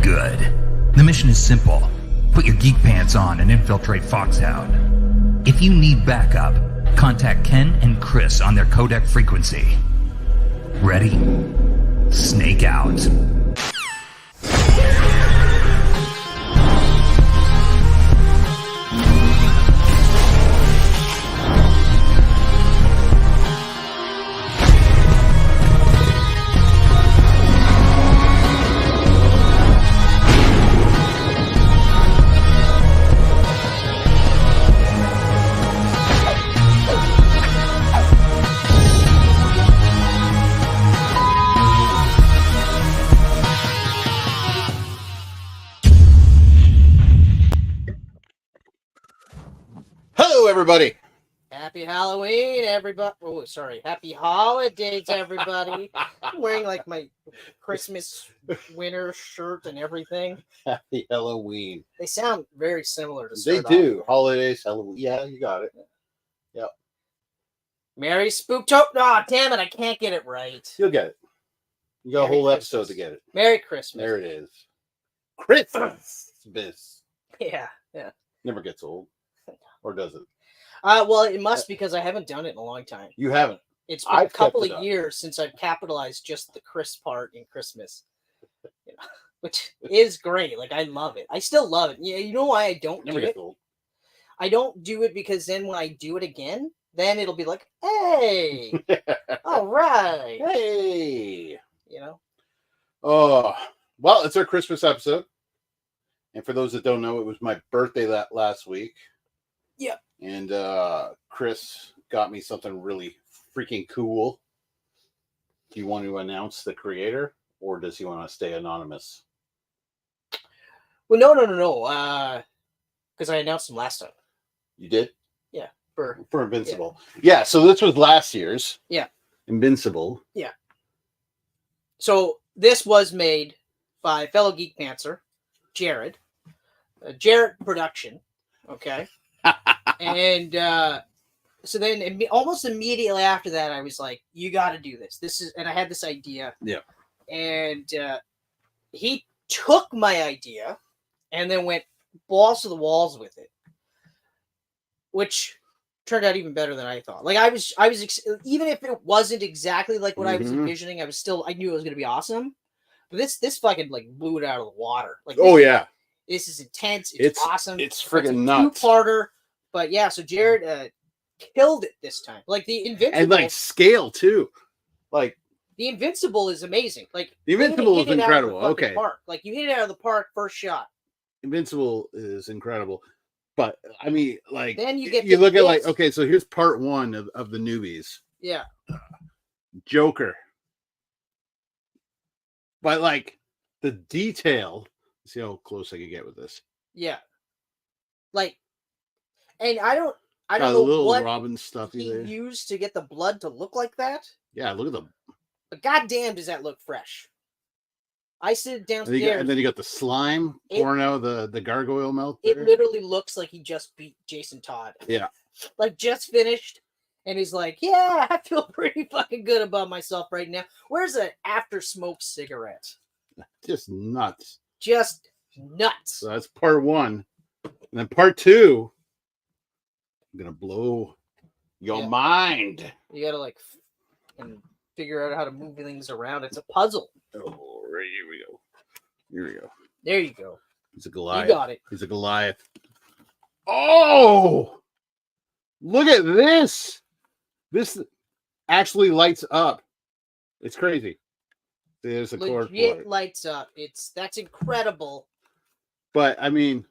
Good. The mission is simple. Put your geek pants on and infiltrate Foxhound. If you need backup, contact Ken and Chris on their codec frequency. Ready? Snake out. Everybody, happy Halloween, everybody. Oh, sorry, happy holidays, everybody. I'm wearing like my Christmas winter shirt and everything. Happy Halloween. They sound very similar to They do. Holidays, Halloween. Yeah, you got it. Yep. Merry Spooktober. Oh, damn it, I can't get it right. You'll get it. You got Merry a whole Christmas. episode to get it. Merry Christmas. There it is. Christmas. Yeah. Never gets old. Or does it? Well, it must, because I haven't done it in a long time. You haven't. It's been a couple of years since I've capitalized just the Chris part in Christmas, which is great. Like, I love it. I still love it. Yeah, you know why I don't do it? Old. I don't do it because then when I do it again, then it'll be like, hey, all right, hey, you know. Oh, well, it's our Christmas episode, and for those that don't know, it was my birthday last week. Yep. And Chris got me something really freaking cool. Do you want to announce the creator, or does he want to stay anonymous? Well, no. Because I announced him last time. You did? Yeah. For Invincible. Yeah, so this was last year's. Yeah. Invincible. Yeah. So this was made by fellow Geek-Pantser, Jared. Jared Production. Okay. And so then almost immediately after that, I was like, you got to do this. And I had this idea. Yeah. And he took my idea and then went balls to the walls with it, which turned out even better than I thought. Like I was even if it wasn't exactly like what I was envisioning, I knew it was going to be awesome. But this fucking like blew it out of the water. Like, this is intense. It's awesome. It's friggin' nuts. Two-parter. But yeah, so Jared killed it this time. Like the Invincible, and like scale too. Like the Invincible is amazing. Like the Invincible is incredible. Okay, park. Like you hit it out of the park first shot. Invincible is incredible, but I mean, like then you look at like, okay, so here's part one of the newbies. Yeah, Joker. But like the detail. See how close I can get with this. Yeah, like. And I don't know what Robin stuff he used to get the blood to look like that. Yeah, look at them. But goddamn, does that look fresh? I sit downstairs, and then you got the slime pouring out of the gargoyle mouth. It literally looks like he just beat Jason Todd. Yeah, like just finished, and he's like, "Yeah, I feel pretty fucking good about myself right now." Where's an after smoke cigarette? Just nuts. Just nuts. So that's part one, and then part two. I'm gonna blow your mind. You gotta like and figure out how to move things around. It's a puzzle. Oh, right, here we go. Here we go. There you go. He's a Goliath. You got it. He's a Goliath. Oh, look at this. This actually lights up. It's crazy. There's a cord for it. Lights up. That's incredible. But I mean,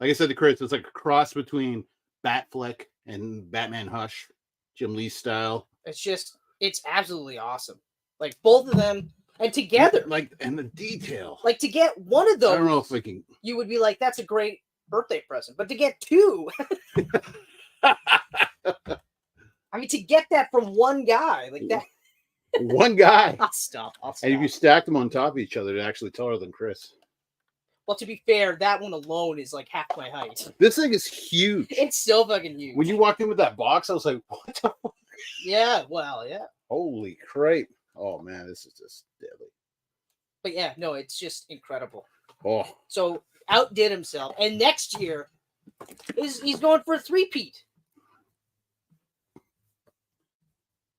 like I said to Chris, it's like a cross between Batfleck and Batman Hush, Jim Lee style. It's absolutely awesome. Like both of them, and together, and the detail. Like to get one of those, I don't know if we can. You would be like, "That's a great birthday present," but to get two, I mean, to get that from one guy like that. One guy. I'll stop. And if you stacked them on top of each other, they're actually taller than Chris. Well, to be fair, that one alone is like half my height. This thing is huge. It's so fucking huge. When you walked in with that box, I was like, what the fuck? Yeah, well, yeah. Holy crap. Oh, man, this is just deadly. But yeah, no, it's just incredible. Oh, So outdid himself, and next year he's going for a three-peat.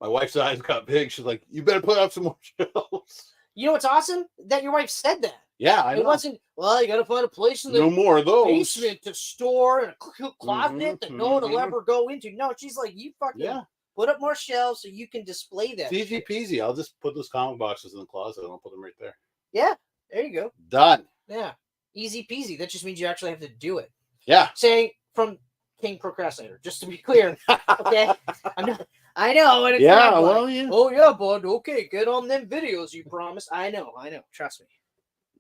my wife's eyes got big. She's like, "You better put up some more shelves." You know what's awesome? That your wife said that. Yeah, I know. It wasn't, well, you got to find a place in the No more of those. basement to store and a closet that no one will ever go into. No, she's like, you fucking put up more shelves so you can display that. It's easy peasy. I'll just put those comic boxes in the closet and I'll put them right there. Yeah, there you go. Done. Yeah, easy peasy. That just means you actually have to do it. Yeah. Saying from King Procrastinator, just to be clear. Okay, I'm not. I know what it's Yeah, like. well, yeah. Oh yeah, bud. Okay, get on them videos you promised. I know. Trust me.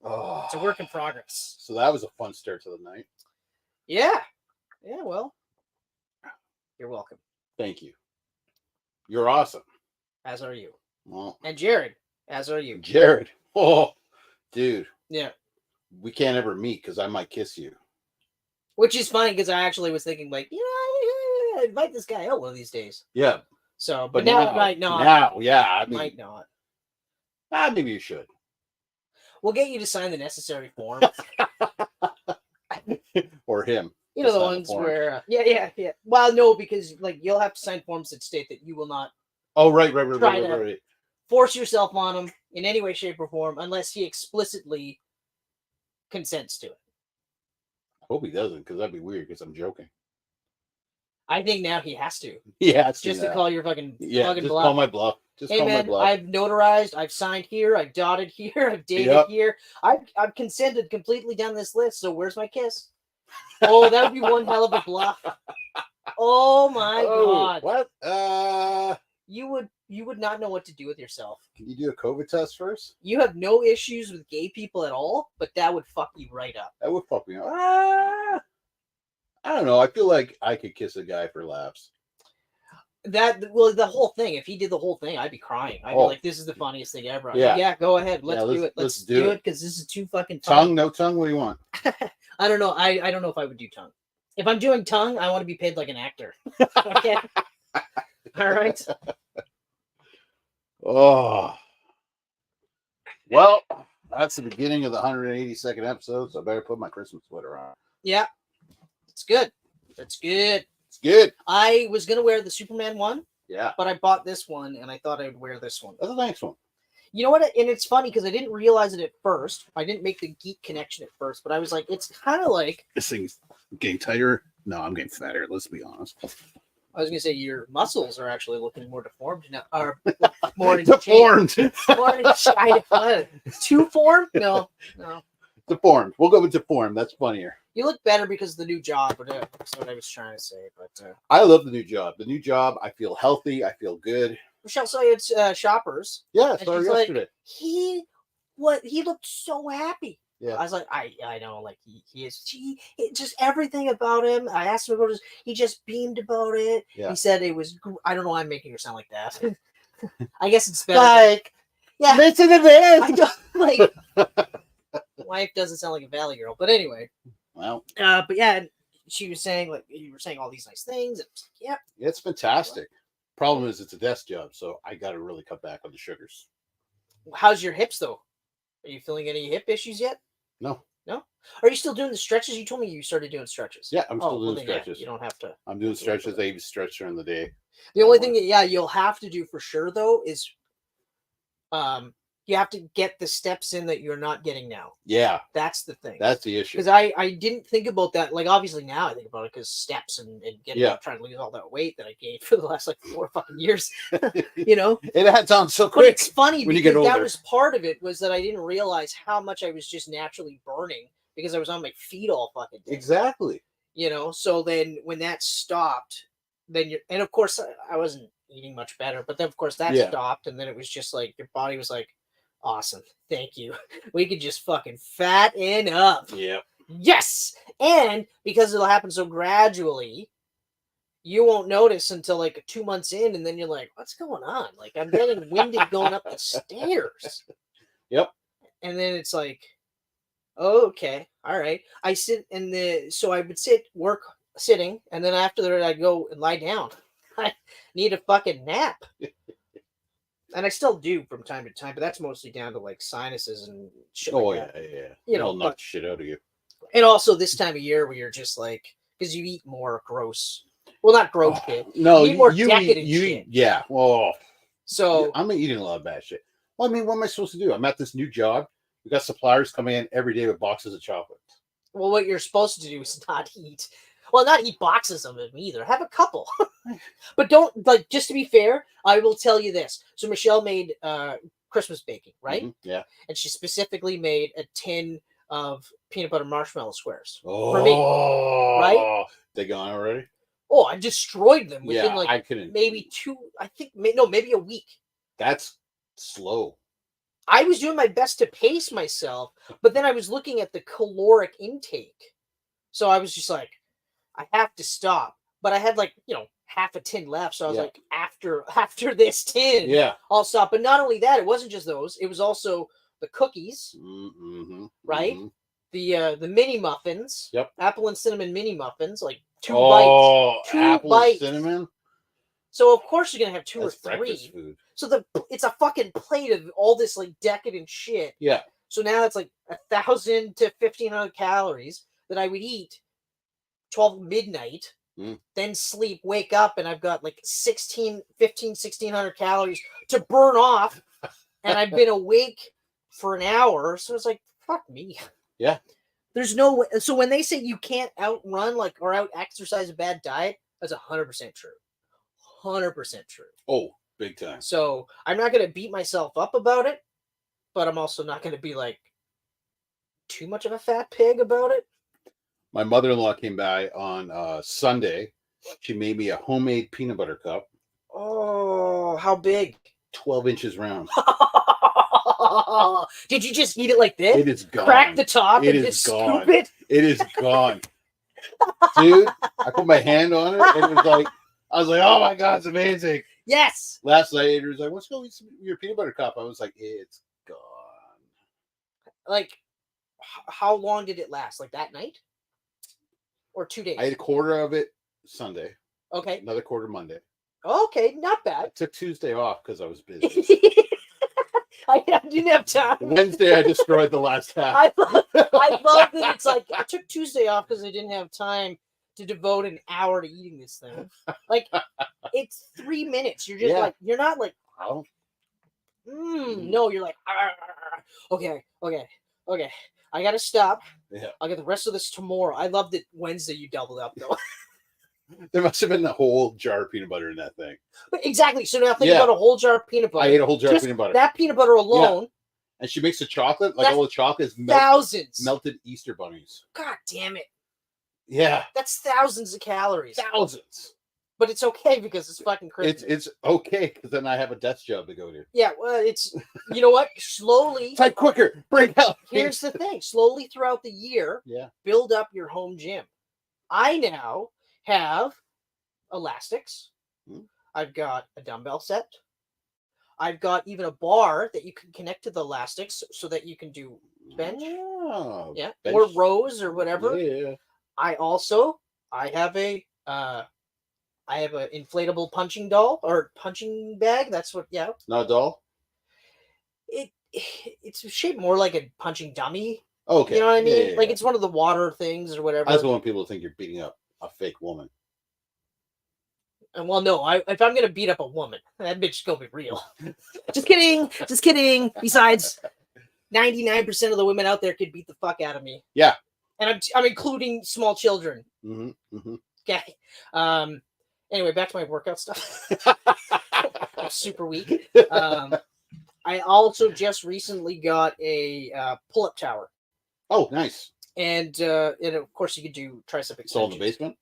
Oh. It's a work in progress. So that was a fun start to the night. Yeah. Yeah. Well, you're welcome. Thank you. You're awesome. As are you. Well, And Jared, as are you. Jared. Oh, dude. Yeah. We can't ever meet because I might kiss you. Which is funny because I actually was thinking, like, I invite this guy out one of these days. Yeah. So, but now I might not. Now, yeah. I mean, might not. Maybe you should. We'll get you to sign the necessary form. Or him. You know, the ones where, yeah. Well, no, because like you'll have to sign forms that state that you will not. Oh, right. Force yourself on him in any way, shape, or form unless he explicitly consents to it. I hope he doesn't, because that'd be weird. Because I'm joking. I think now he has to. Yeah, just to call your fucking just bluff. call my bluff. Just hey call man, my bluff. I've notarized, I've signed here, I've dotted here, I've dated here. I've consented completely down this list. So where's my kiss? Oh, that would be one hell of a bluff. Oh my god! What? You would not know what to do with yourself. Can you do a COVID test first? You have no issues with gay people at all, but that would fuck you right up. That would fuck me up. I don't know. I feel like I could kiss a guy for laughs. The whole thing. If he did the whole thing, I'd be crying. I'd be like, "This is the funniest thing ever." Yeah, go ahead. Let's do it. Let's do it because this is too fucking fun. Tongue, no tongue. What do you want? I don't know. I don't know if I would do tongue. If I'm doing tongue, I want to be paid like an actor. Okay. All right. Oh. Well, that's the beginning of the 182nd episode, so I better put my Christmas sweater on. Yeah. It's good. It's good. It's good. I was going to wear the Superman one. Yeah. But I bought this one, and I thought I would wear this one. That's a nice one. You know what? And it's funny because I didn't realize it at first. I didn't make the geek connection at first, but I was like, it's kind of like... This thing's getting tighter. No, I'm getting fatter. Let's be honest. I was going to say your muscles are actually looking more deformed now. Or more deformed. More in too formed? No. Deformed. We'll go with deformed. That's funnier. You look better because of the new job, but that's what I was trying to say. But I love the new job. The new job, I feel healthy. I feel good. Michelle saw you at Shoppers. Yeah, I saw her yesterday. Like, he looked so happy. Yeah. I was like, I know, like he is. Just everything about him. I asked him about his. He just beamed about it. Yeah. He said it was. I don't know why I'm making her sound like that. I guess it's better. Like, yeah. Listen to this. I don't like. Wife doesn't sound like a Valley girl, but anyway. Well. But yeah, she was saying like you were saying all these nice things. And yeah. It's fantastic. Problem is, it's a desk job, so I got to really cut back on the sugars. How's your hips though? Are you feeling any hip issues yet? No. Are you still doing the stretches? You told me you started doing stretches. Yeah, I'm still doing stretches. Yeah, you don't have to. I'm doing stretches. I even stretch during the day. The only thing that you'll have to do for sure though is, you have to get the steps in that you're not getting now. Yeah, that's the thing. That's the issue. Because I didn't think about that. Like obviously now I think about it because steps and getting up, trying to lose all that weight that I gained for the last like 4 fucking years. You know, it adds on so quick. But it's funny when you get older. That was part of it was that I didn't realize how much I was just naturally burning because I was on my feet all fucking day. Exactly. You know, so then when that stopped, then and of course I wasn't eating much better, but then of course that stopped, and then it was just like your body was like, awesome, thank you. We could just fucking fatten up. Yeah. Yes, and because it'll happen so gradually, you won't notice until like 2 months in, and then you're like, what's going on? Like I'm getting winded going up the stairs. Yep. And then it's like, oh, okay, all right. I sit so I would work sitting, and then after that I'd go and lie down. I need a fucking nap. And I still do from time to time, but that's mostly down to like sinuses and shit. Oh like yeah, that. yeah. You know, It'll knock but- the shit out of you. And also this time of year where you're just like, because you eat more gross. Well, not gross shit. No, you eat more you decadent you shit. yeah. Oh, So I'm eating a lot of bad shit. Well, I mean, what am I supposed to do? I'm at this new job. We got suppliers coming in every day with boxes of chocolate. well, what you're supposed to do is not eat. Well, not eat boxes of them either. Have a couple, but don't like. Just to be fair, I will tell you this. So Michelle made Christmas baking, right? Mhm, yeah. And she specifically made a tin of peanut butter marshmallow squares Oh, for me. Right? They gone already? Oh, I destroyed them within Yeah, like I couldn't. maybe 2. I think no, maybe a week. That's slow. I was doing my best to pace myself, but then I was looking at the caloric intake. So I was just like, I have to stop. But I had like, half a tin left. So I was Yeah. like, after this tin, Yeah. I'll stop. But not only that, it wasn't just those. It was also the cookies, Mm-hmm, right? mhm. The mini muffins. Yep. Apple and cinnamon mini muffins, like 2 Oh, bites. 2 apple bites. and cinnamon. So of course you're gonna have 2 That's or 3. breakfast food. So it's a fucking plate of all this like decadent shit. Yeah. So now that's like 1,000 to 1,500 calories that I would eat 12 midnight, then sleep, wake up, and I've got like 1,600 calories to burn off, and I've been awake for an hour. So it's like, fuck me. Yeah. There's no way. So when they say you can't outrun like or out exercise a bad diet, that's 100% true. 100% true. Oh, big time. So I'm not going to beat myself up about it, but I'm also not going to be like too much of a fat pig about it. My mother-in-law came by on Sunday. She made me a homemade peanut butter cup. Oh, how big? 12 inches round. Did you just eat it like this? It is gone. Crack the top It and is just gone. scoop it? It is gone. Dude, I put my hand on it and it was like, I was like, oh my God, it's amazing. Yes. Last night, Andrew was like, let's go eat your peanut butter cup. I was like, it's gone. Like, how long did it last? Like that night? Or 2 days? I ate a quarter of it Sunday. Okay. Another quarter Monday. Okay, not I bad. took Tuesday off because I was busy. I didn't have time. Wednesday, I destroyed the last half. I love that it's like I took Tuesday off because I didn't have time to devote an hour to eating this thing. Like it's 3 minutes. You're just like you're not like Oh. no, you're like okay. I gotta stop. Yeah. I'll get the rest of this tomorrow. I love that Wednesday you doubled up though. There must have been a whole jar of peanut butter in that thing. But exactly. So now think about a whole jar of peanut butter. I ate a whole jar of Just peanut butter. that peanut butter alone. And she makes the chocolate, like That's all the chocolate is thousands. melted Easter bunnies. God damn it. Yeah. That's thousands of calories. Thousands. But it's okay because it's fucking Christmas. It's okay because then I have a desk job to go to. Yeah, well, it's you know what? Slowly. Type quicker. Break out. Here's the thing: slowly throughout the year, build up your home gym. I now have elastics. I've got a dumbbell set. I've got even a bar that you can connect to the elastics so that you can do bench. Oh, bench. or rows or whatever. Yeah. I have a an inflatable punching doll or punching bag. That's what Not a doll? It's shaped more like a punching dummy. Okay. You know what I mean? Yeah. Like it's one of the water things or whatever. I just want people to think you're beating up a fake woman. And well, no, if I'm gonna beat up a woman, that bitch is gonna be real. Just kidding. Besides, 99% of the women out there could beat the fuck out of me. Yeah. And I'm including small children. Okay. Anyway, back to my workout stuff. I'm super weak. I also just recently got a pull-up tower. Oh, nice. And of course you could do tricep extensions. It's all in the basement?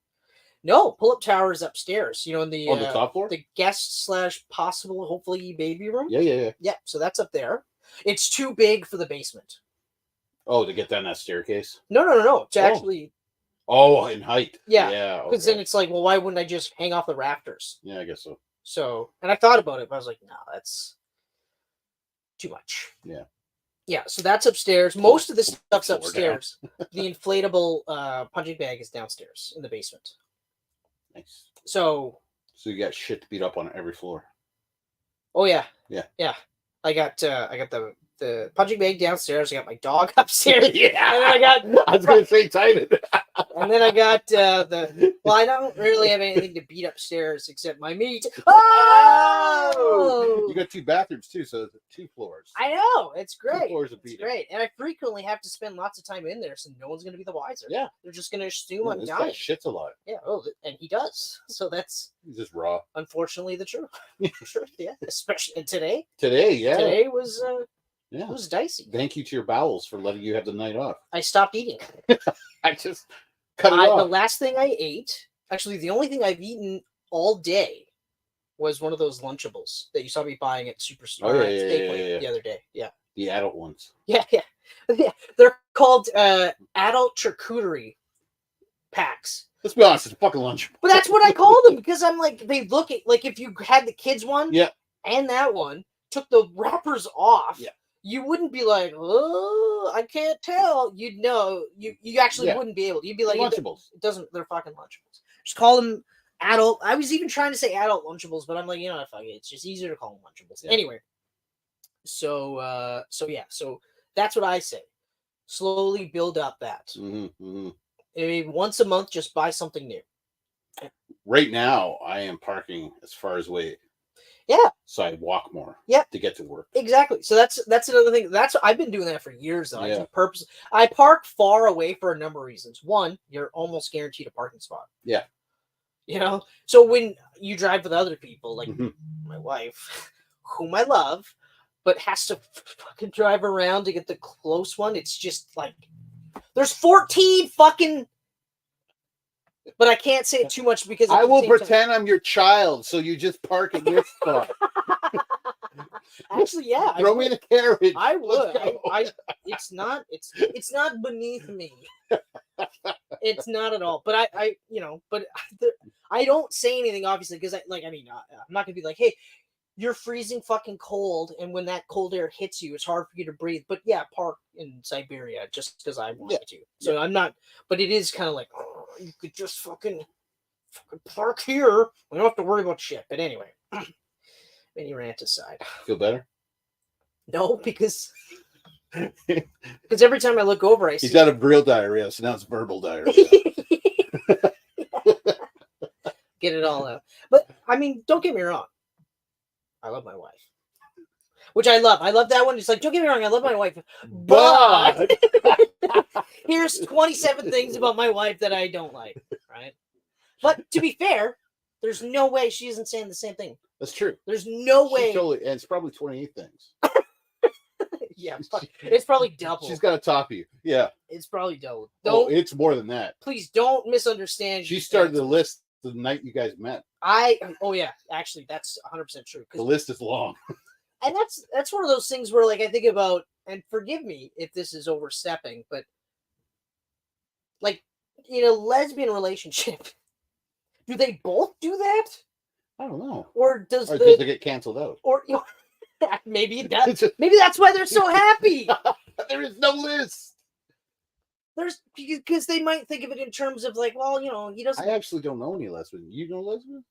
No, pull-up tower is upstairs. You know, in the on the top floor, the guest / possible, hopefully, baby room. Yeah. So that's up there. It's too big for the basement. Oh, to get down that staircase? No. It's actually. Oh, in height. Yeah. Because then it's like, well, why wouldn't I just hang off the rafters? Yeah, I guess so. So, and I thought about it, but I was like, no, that's too much. Yeah. Yeah. So that's upstairs. Most of the stuff's upstairs. The inflatable punching bag is downstairs in the basement. Nice. So you got shit to beat up on every floor. Oh yeah. Yeah. I got the punching bag downstairs. I got my dog upstairs. Yeah. And then I got. I was gonna say Titan. And then I got the. Well, I don't really have anything to beat upstairs except my meat. Oh! You got 2 bathrooms too, so 2 floors. I know, it's great. 2 floors of It's beating. great, and I frequently have to spend lots of time in there, so no one's going to be the wiser. Yeah. They're just going to assume I'm This dying. guy shits a lot. Yeah. Oh, and he does. So that's He's just raw. unfortunately the truth. Truth, yeah. Especially and today. Today, yeah. Today was Yeah. it was dicey. Thank you to your bowels for letting you have the night off. I stopped eating. I just cut it The off. last thing I ate, actually, the only thing I've eaten all day was one of those Lunchables that you saw me buying at Superstore Oh, yeah, at yeah, Staples yeah. the other day. Yeah. The adult ones. Yeah. They're called adult charcuterie packs. Let's be honest, it's a fucking lunch. But that's what I call them because I'm like, they look at, like, if you had the kids one Yeah. and that one, took the wrappers off, Yeah. you wouldn't be like, oh, I can't tell. You'd know. You actually Yeah. wouldn't be able to. You'd be like, Lunchables. it doesn't, they're fucking Lunchables. Just call them adult. I was even trying to say adult Lunchables, but I'm like, you know what, fuck it. It's just easier to call them Lunchables. Yeah. Anyway. So that's what I say. Slowly build up that. I mean, once a month, just buy something new. Right now, I am parking as far as away. Yeah. So I walk more. Yeah. To get to work. Exactly. So that's another thing. I've been doing that for years though. Yeah. I park far away for a number of reasons. One, you're almost guaranteed a parking spot. Yeah. You know? So when you drive with other people, like Mhm. my wife, whom I love, but has to fucking drive around to get the close one, it's just like there's 14 fucking. But I can't say it too much because I will pretend I'm your child, so you just park in this spot. Actually, yeah. Throw me in a carriage. I Let's would. go. It's not beneath me. It's not at all. But I don't say anything obviously because I'm not gonna be like, hey, you're freezing fucking cold, and when that cold air hits you, it's hard for you to breathe. But yeah, park in Siberia just because I want to. So I'm not. But it is kind of like, oh, you could just fucking park here. We don't have to worry about shit. But anyway, mini rant aside. Feel better? No, because every time I look over, I see. He's out of real diarrhea, so now it's verbal diarrhea. Get it all out. But I mean, don't get me wrong. I love my wife, which I love. I love that one. It's like, don't get me wrong, I love my wife, but here's 27 things about my wife that I don't like. Right? But to be fair, there's no way she isn't saying the same thing. That's true. There's no She way. totally, and it's probably 28 things. Yeah, it's probably double. She's got to top you. Yeah. It's probably double. Oh, it's more than that. Please don't misunderstand. She started the list the night you guys met. Oh yeah, actually that's 100% true. The list is long. And that's one of those things where, like, I think about, and forgive me if this is overstepping, but like in a lesbian relationship, do they both do that? I don't know. Or does they get canceled out? Or maybe maybe that's why they're so happy. There is no list. There's because they might think of it in terms of like, well, he doesn't. I actually don't know any lesbian. You know lesbian?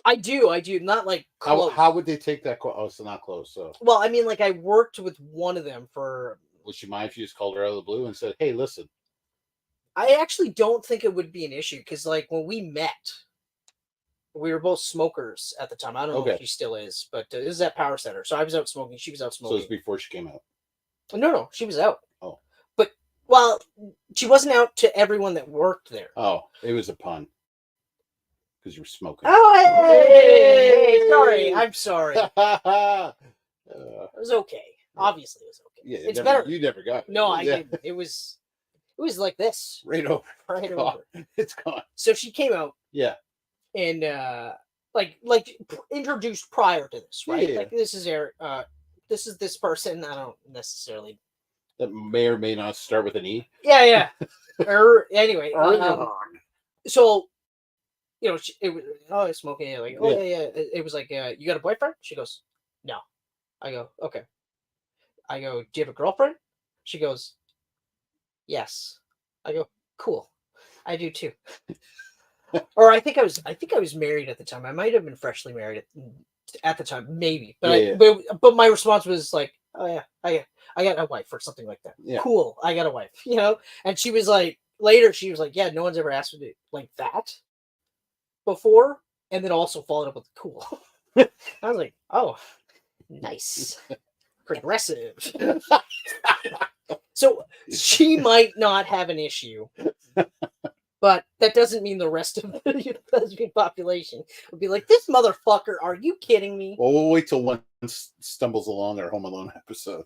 I do. Not like close. How would they take that? Oh, so not close. So. Well, I mean, like I worked with one of them for. Would she mind if you just called her out of the blue and said, "Hey, listen"? I actually don't think it would be an issue because, like, when we met, we were both smokers at the time. I don't know if she still is, but this is at Power Center. So I was out smoking. She was out smoking. So it was before she came out. No, she was out. Oh. Well, she wasn't out to everyone that worked there. Oh, it was a pun. Because you were smoking. Oh, hey, sorry. I'm sorry. It was okay. Obviously, it was okay. Yeah, it's better. You never got it. No, I didn't. It was like this. Right over. Right over. It's gone. So she came out. Yeah. And like introduced prior to this, right? Yeah. Like this is this person. I don't necessarily. That may or may not start with an E. Yeah. Anyway, so it was smoking. Like, yeah. It was like, you got a boyfriend? She goes, no. I go, okay. I go, do you have a girlfriend? She goes, yes. I go, cool. I do too. Or I think I was married at the time. I might have been freshly married. at the time, maybe. Yeah, But my response was like, oh yeah, I got a wife or something like that. Yeah. Cool, I got a wife, you know. And she was like, later she was like, yeah, no one's ever asked me like that before, and then also followed up with cool. I was like, oh, nice, progressive. So she might not have an issue, but that doesn't mean the rest of the lesbian population would be like, this motherfucker, are you kidding me? Well, we'll wait till one stumbles along our Home Alone episode.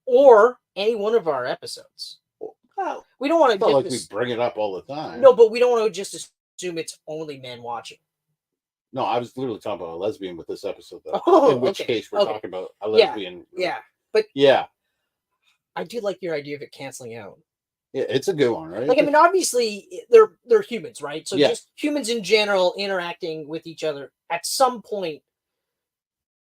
Or any one of our episodes. Well, We don't want it's to not like we bring it up all the time. No, but we don't want to just assume it's only men watching. No, I was literally talking about a lesbian with this episode, though. Oh, in which okay, case we're okay. talking about a lesbian. Yeah, but Yeah. I do like your idea of it canceling out. Yeah, it's a good one, right? Like, I mean, obviously they're humans, right? So Yeah. just humans in general interacting with each other. At some point,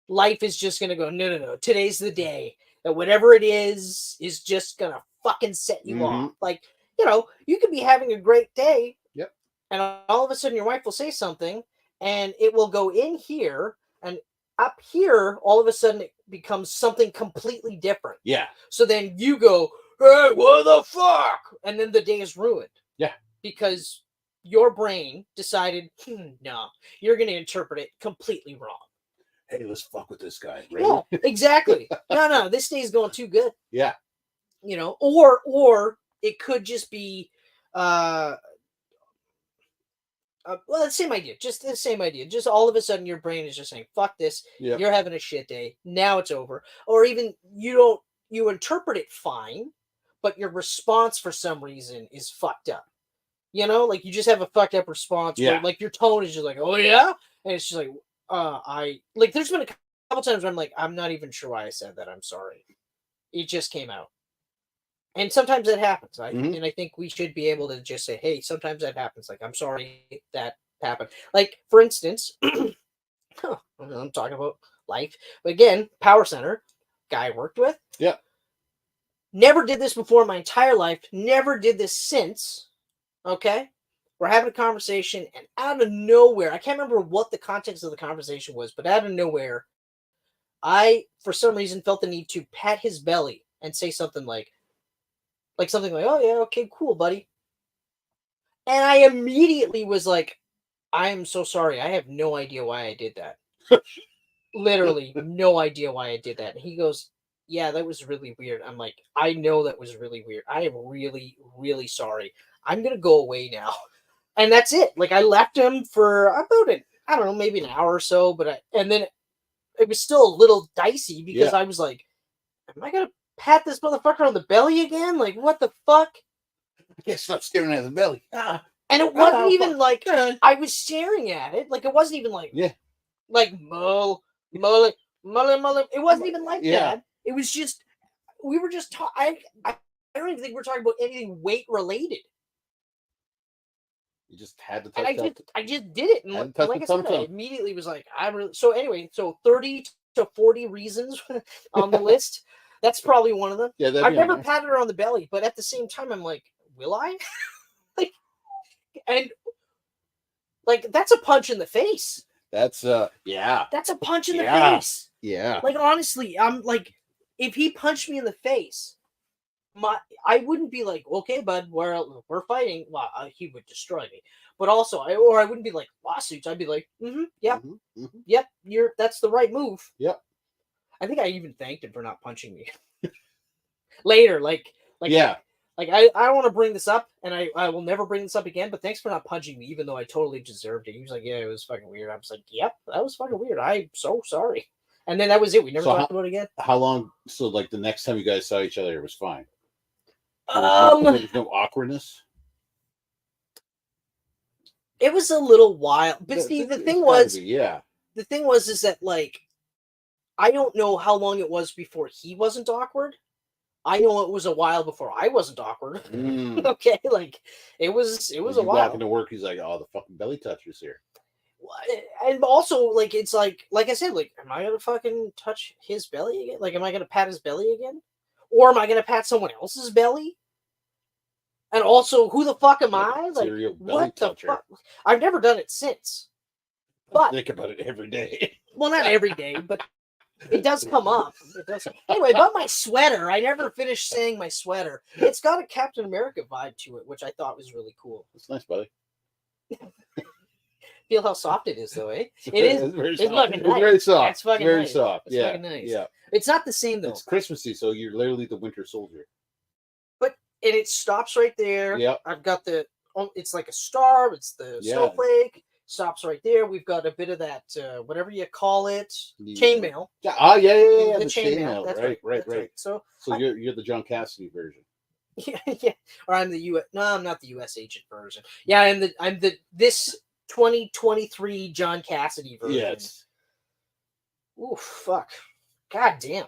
life is just gonna go, no. Today's the day that whatever it is just gonna fucking set you off. Like, you know, you could be having a great day. Yep. And all of a sudden your wife will say something and it will go in here, and up here, all of a sudden it becomes something completely different. Yeah. So then you go, hey, what the fuck? And then the day is ruined. Yeah. Because your brain decided, no, you're going to interpret it completely wrong. Hey, let's fuck with this guy. Really? Yeah, exactly. No, this day's going too good. Yeah. You know, or it could just be, well, the same idea. Just the same idea. Just all of a sudden your brain is just saying, fuck this. Yep. You're having a shit day. Now it's over. Or even you interpret it fine, but your response for some reason is fucked up. You know, like you just have a fucked up response where like your tone is just like, oh yeah? And it's just like, there's been a couple times where I'm like, I'm not even sure why I said that. I'm sorry. It just came out. And sometimes that happens. And I think we should be able to just say, hey, sometimes that happens. Like, I'm sorry that happened. Like, for instance, I'm talking about life. But again, Power Center, guy I worked with. Yeah. Never did this before in my entire life. Never did this since. Okay? We're having a conversation, and out of nowhere, I can't remember what the context of the conversation was, but out of nowhere, I, for some reason, felt the need to pat his belly and say something like, oh yeah, okay, cool, buddy. And I immediately was like, I am so sorry. I have no idea why I did that. Literally no idea why I did that. And he goes, yeah, that was really weird. I'm like, I know that was really weird. I am really, really sorry. I'm going to go away now. And that's it. Like, I left him for about I don't know, maybe an hour or so. And then it was still a little dicey because I was like, am I going to pat this motherfucker on the belly again? Like, what the fuck? I can't stop staring at the belly. And it wasn't even like I was staring at it. Like, it wasn't even like, like mull. It wasn't even like that. It was just, we were just talking. I don't even think we're talking about anything weight related. You just had to touch I just did it. And like I said, I immediately was like, so anyway, so 30 to 40 reasons on the list. That's probably one of them. Yeah, I've never patted her on the belly, but at the same time, I'm like, will I? That's a punch in the face. That's That's a punch in the face. Yeah. Like, honestly, I'm like, if he punched me in the face, I wouldn't be like, okay, bud, we're fighting. Well, he would destroy me. But also, I wouldn't be like lawsuits. I'd be like, yep, that's the right move. Yep. I think I even thanked him for not punching me. Later, I don't want to bring this up, and I will never bring this up again, but thanks for not punching me, even though I totally deserved it. He was like, yeah, it was fucking weird. I was like, yep, that was fucking weird. I'm so sorry. And then that was it. We never talked about it again. How long? So, like, the next time you guys saw each other, it was fine? There was no awkwardness? It was a little wild. But see, the thing was, is that, like, I don't know how long it was before he wasn't awkward. I know it was a while before I wasn't awkward. Okay, like, it was a while. Walking to work, he's like, oh, the fucking belly toucher's here. And also, like, it's like I said, like, am I gonna fucking touch his belly again? Like, am I gonna pat his belly again? Or am I gonna pat someone else's belly? And also, who the fuck am I? Like, what the fuck? I've never done it since. But think about it every day. well, not every day, but it does come up. It does. Anyway, about my sweater, I never finished saying my sweater. It's got a Captain America vibe to it, which I thought was really cool. It's nice, buddy. Feel how soft it is, though, eh? It is. It's very It's soft. fucking It's nice. very soft. It's fucking very nice. soft. It's yeah. fucking nice. Yeah. It's not the same though. It's Christmassy, so you're literally the Winter Soldier. And it stops right there. Yep. I've got the. It's like a star. It's the Yeah. snowflake. Stops right there. We've got a bit of that, whatever you call it, The- chainmail. Yeah. Oh, yeah. The The chainmail. chainmail. That's Right. That's So So you're the John Cassidy version. yeah. Or I'm the U.S. No, I'm not the U.S. agent version. Yeah, I'm this 2023 John Cassidy version. Yes. Ooh, fuck. God damn.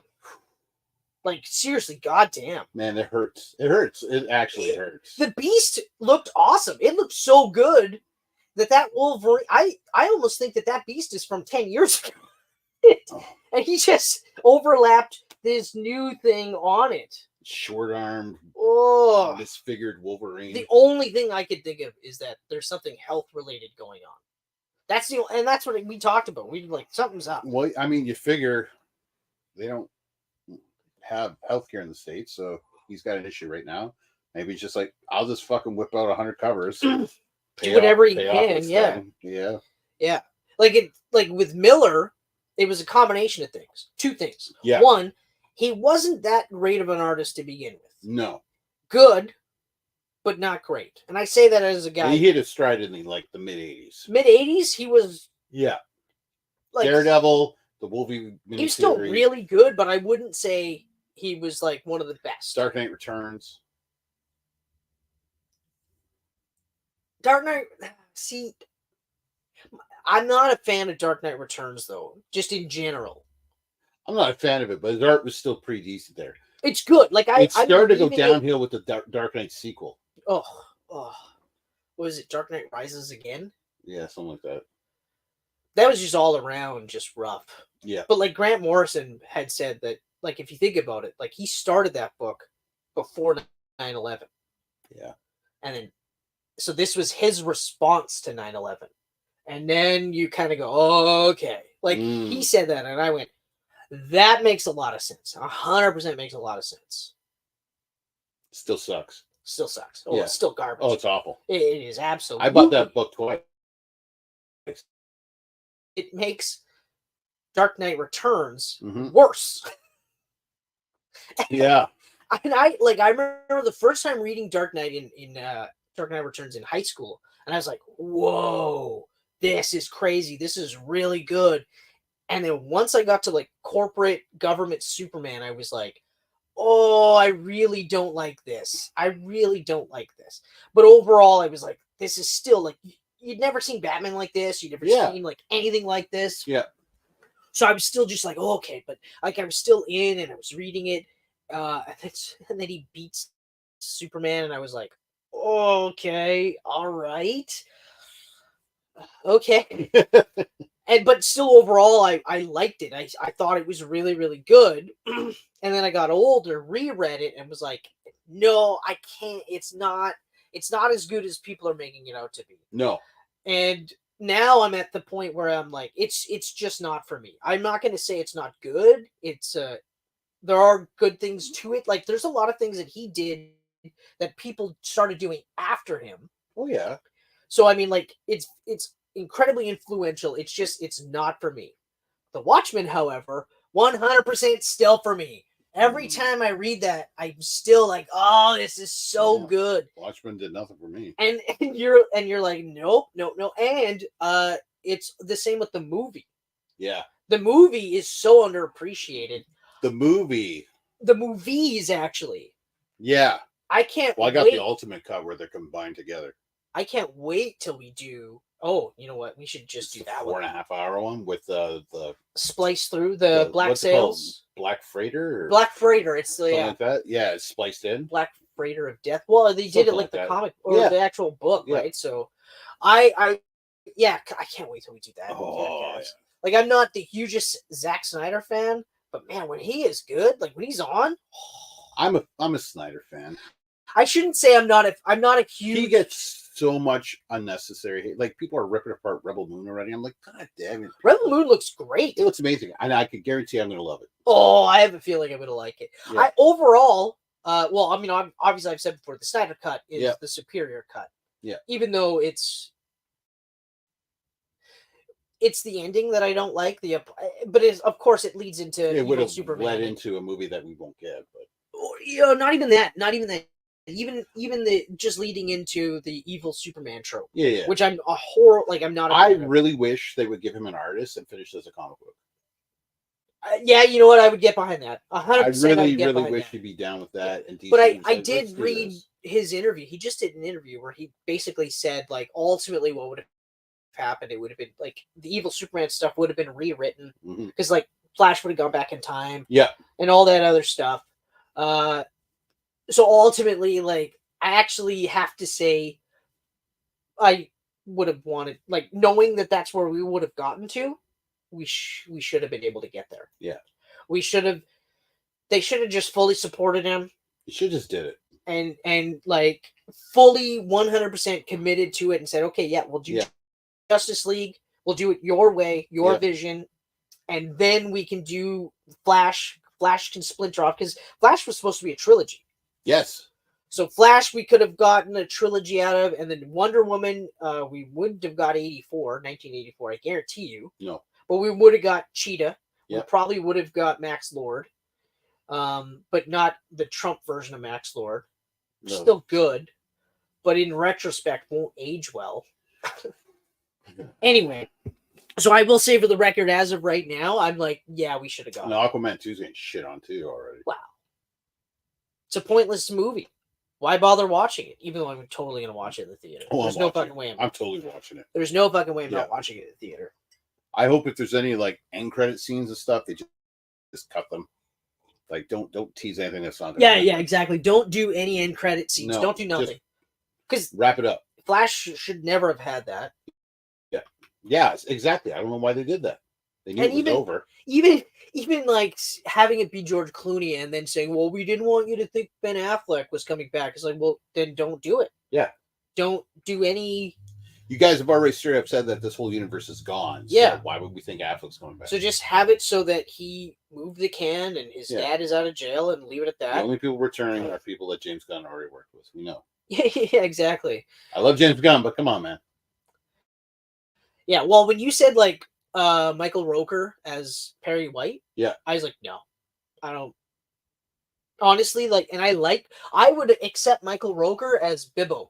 Like, seriously, god damn. Man, it hurts. It hurts. It actually hurts. The Beast looked awesome. It looked so good that Wolverine... I almost think that Beast is from 10 years ago. And he just overlapped this new thing on it. Short-armed, Oh. disfigured Wolverine. The only thing I could think of is that there's something health-related going on. And that's what we talked about. We like, something's up. Well, I mean, you figure they don't have healthcare in the States, so he's got an issue right now. Maybe he's just like, I'll just fucking whip out 100 covers. Do whatever he pay off can, this yeah. thing. Yeah. Yeah. Like with Miller, it was a combination of things. Two things. Yeah. One, he wasn't that great of an artist to begin with. No. Good, but not great. And I say that as a guy. He hit his stride in like the mid-'80s. Mid-'80s, he was Yeah. like Daredevil, the Wolverine miniseries. he was still really good, but I wouldn't say he was like one of the best. Dark Knight Returns. Dark Knight, see, I'm not a fan of Dark Knight Returns though, just in general. I'm not a fan of it, but his art was still pretty decent there. It's good. Like It started to go leaving it- downhill with the Dark Knight sequel. Oh, what was it? Dark Knight Rises again? Yeah, something like that. That was just all around just rough. Yeah. But like Grant Morrison had said that, like, if you think about it, like he started that book before 9/11. Yeah. And then, so this was his response to 9/11. And then you kind of go, oh, okay. Like he said that, and I went, that makes a lot of sense. 100% makes a lot of sense. Still sucks. Still sucks. Oh, Yeah. it's still garbage. Oh, it's awful. It is absolutely. I bought that book twice. It makes Dark Knight Returns Mhm. worse. Yeah. And I remember the first time reading Dark Knight in Dark Knight Returns in high school, and I was like, whoa, this is crazy. This is really good. And then once I got to like corporate government Superman, I was like, oh, I really don't like this. I really don't like this. But overall, I was like, this is still like, you'd never seen Batman like this. You'd never seen like anything like this. Yeah. So I was still just like, oh, okay. But like, I was still in and I was reading it. And then he beats Superman. And I was like, okay, all right. Okay. But still overall, I liked it. I thought it was really, really good. And then I got older, reread it, and was like, no, I can't. It's not as good as people are making it out to be. No. And now I'm at the point where I'm like, it's just not for me. I'm not going to say it's not good. It's there are good things to it. Like there's a lot of things that he did that people started doing after him. Oh yeah. So I mean, like it's incredibly influential. It's not for me. The Watchmen, however, 100% still for me. Every time I read that, I'm still like, oh, this is so good. Watchmen did nothing for me. And you're like, nope. And it's the same with the movie. Yeah. The movie is so underappreciated. The movies actually. Yeah. I can't Well, I got wait. the ultimate cut where they're combined together. I can't wait till we do. Oh, you know what? We should just do that 4.5 hour one with the splice through the Black what's it called? Sails. Black Freighter or Black Freighter. It's the something like that. Yeah, it's spliced in. Black Freighter of Death. Well, they did Something it like like the that. comic or Yeah. the actual book, Yeah. right? So, I can't wait till we do that. Oh, yeah. Like I'm not the hugest Zack Snyder fan, but man, when he is good, like when he's on, I'm a Snyder fan. I shouldn't say I'm not a huge. He gets so much unnecessary hate. Like people are ripping apart Rebel Moon already. I'm like, God damn it! Rebel Moon looks great. It looks amazing, and I could guarantee I'm gonna love it. Oh, I have a feeling I'm gonna like it. Yeah. I overall, well, I mean, obviously I've said before the Snyder cut is Yeah. the superior cut. Yeah. Even though it's the ending that I don't like. But of course it leads into It would evil have Superman. led into a movie that we won't get, but not even that. Even the just leading into the evil Superman trope. yeah. Which I'm a horror. Like I'm not. I really wish they would give him an artist and finish as a comic book. Yeah, you know what? I would get behind that. 100%. I really really wish he'd be down with that. And DC but I like, did read his interview. He just did an interview where he basically said, like, ultimately what would have happened, it would have been like the evil Superman stuff would have been rewritten because like Flash would have gone back in time, and all that other stuff. So ultimately, like, I actually have to say, I would have wanted, like, knowing that that's where we would have gotten to. We should have been able to get there. Yeah, we should have. They should have just fully supported him. You should just did it and like fully 100% committed to it and said, okay, yeah, we'll do Justice League. We'll do it your way, your vision, and then we can do Flash. Flash can splinter off because Flash was supposed to be a trilogy. Yes. So Flash, we could have gotten a trilogy out of, and then Wonder Woman, we wouldn't have got 1984. I guarantee you. No. But we would have got Cheetah. Yep. We probably would have got Max Lord. But not the Trump version of Max Lord. No. Still good, but in retrospect won't age well. Anyway, so I will say for the record, as of right now, I'm like, yeah, we should have gone. No, Aquaman 2's getting shit on too already. Wow. It's a pointless movie. Why bother watching it? Even though I'm totally going to watch it in the theater. There's no fucking way. I'm totally watching it. There's no fucking way I'm not watching it in the theater. I hope if there's any like end credit scenes and stuff, they just cut them. Like don't tease anything that's not. Yeah, exactly. Don't do any end credit scenes. No, don't do nothing. Because wrap it up. Flash should never have had that. Yeah, exactly. I don't know why they did that. They knew it was over. Even like having it be George Clooney and then saying, "Well, we didn't want you to think Ben Affleck was coming back." It's like, well, then don't do it. Yeah. Don't do any. You guys have already straight up said that this whole universe is gone. So why would we think Affleck's coming back? So just have it so that he moved the can and his dad is out of jail and leave it at that. The only people returning are people that James Gunn already worked with. We know. Yeah, exactly. I love James Gunn, but come on, man. Yeah, well, when you said like Michael Rooker as Perry White, I was like, no, I don't. Honestly, like, and I would accept Michael Rooker as Bibbo.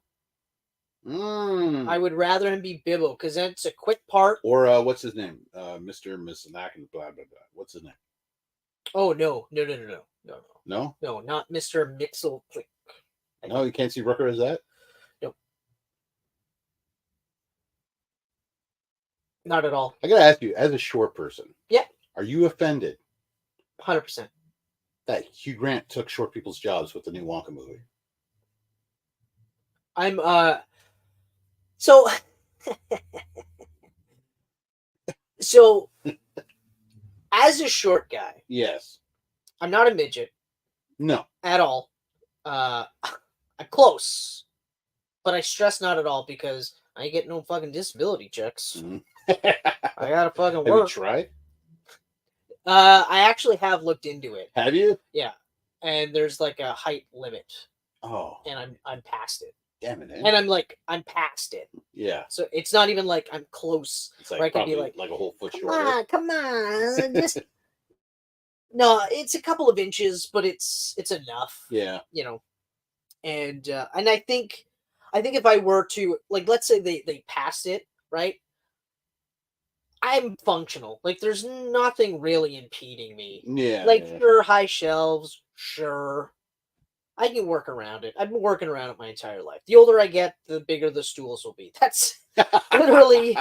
I would rather him be Bibbo because that's a quick part. Or what's his name? Mr. and Miss Mac and blah blah blah. What's his name? Oh no, not Mr. Mixel. No, you can't see Rooker as that. Nope, not at all. I gotta ask you, as a short person, are you offended? 100%. That Hugh Grant took short people's jobs with the new Wonka movie. I'm so as a short guy, yes, I'm not a midget. No, at all. I'm close, but I stress not at all because I ain't getting no fucking disability checks. I gotta fucking work. Have you tried? I actually have looked into it. Have you? Yeah, and there's like a height limit. Oh, and I'm past it. Damn it! And I'm past it. Yeah. So it's not even like I'm close. It's like, I can be like a whole foot shorter. Come on. Just no, it's a couple of inches, but it's enough. Yeah. You know, and I think if I were to, like, let's say they passed it, right? I'm functional. Like, there's nothing really impeding me. Yeah. Like, sure, high shelves, sure. I can work around it. I've been working around it my entire life. The older I get, the bigger the stools will be. That's literally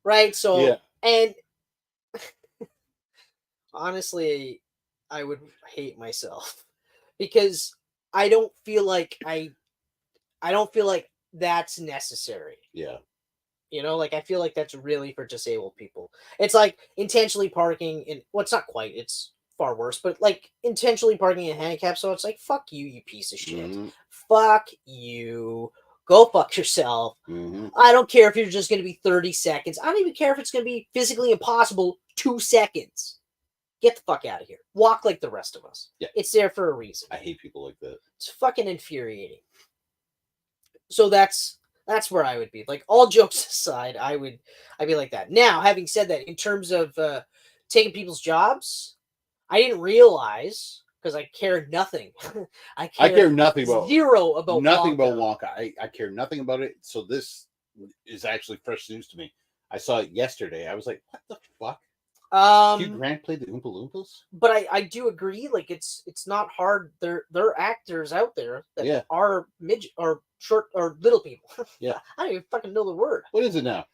right. So, and honestly, I would hate myself because I don't feel like that's necessary. Yeah. You know, like, I feel like that's really for disabled people. It's like intentionally parking in, well, it's not quite, it's far worse, but like intentionally parking in handicap. So it's like, fuck you, you piece of shit. fuck you. Go fuck yourself. Mhm. I don't care if you're just going to be 30 seconds. I don't even care if it's going to be physically impossible 2 seconds. Get the fuck out of here. Walk like the rest of us. Yeah. It's there for a reason. I hate people like that. It's fucking infuriating. So that's where I would be. Like, all jokes aside, I'd be like that. Now, having said that, in terms of taking people's jobs, I didn't realize, because I care nothing. I care nothing about zero about nothing Wonka. about Wonka. I care nothing about it. So this is actually fresh news to me. I saw it yesterday. I was like, what the fuck? Hugh Grant played the Oompa Loompas? But I do agree, like, it's not hard. There are actors out there that are midget or short or little people. Yeah. I don't even fucking know the word. What is it now? I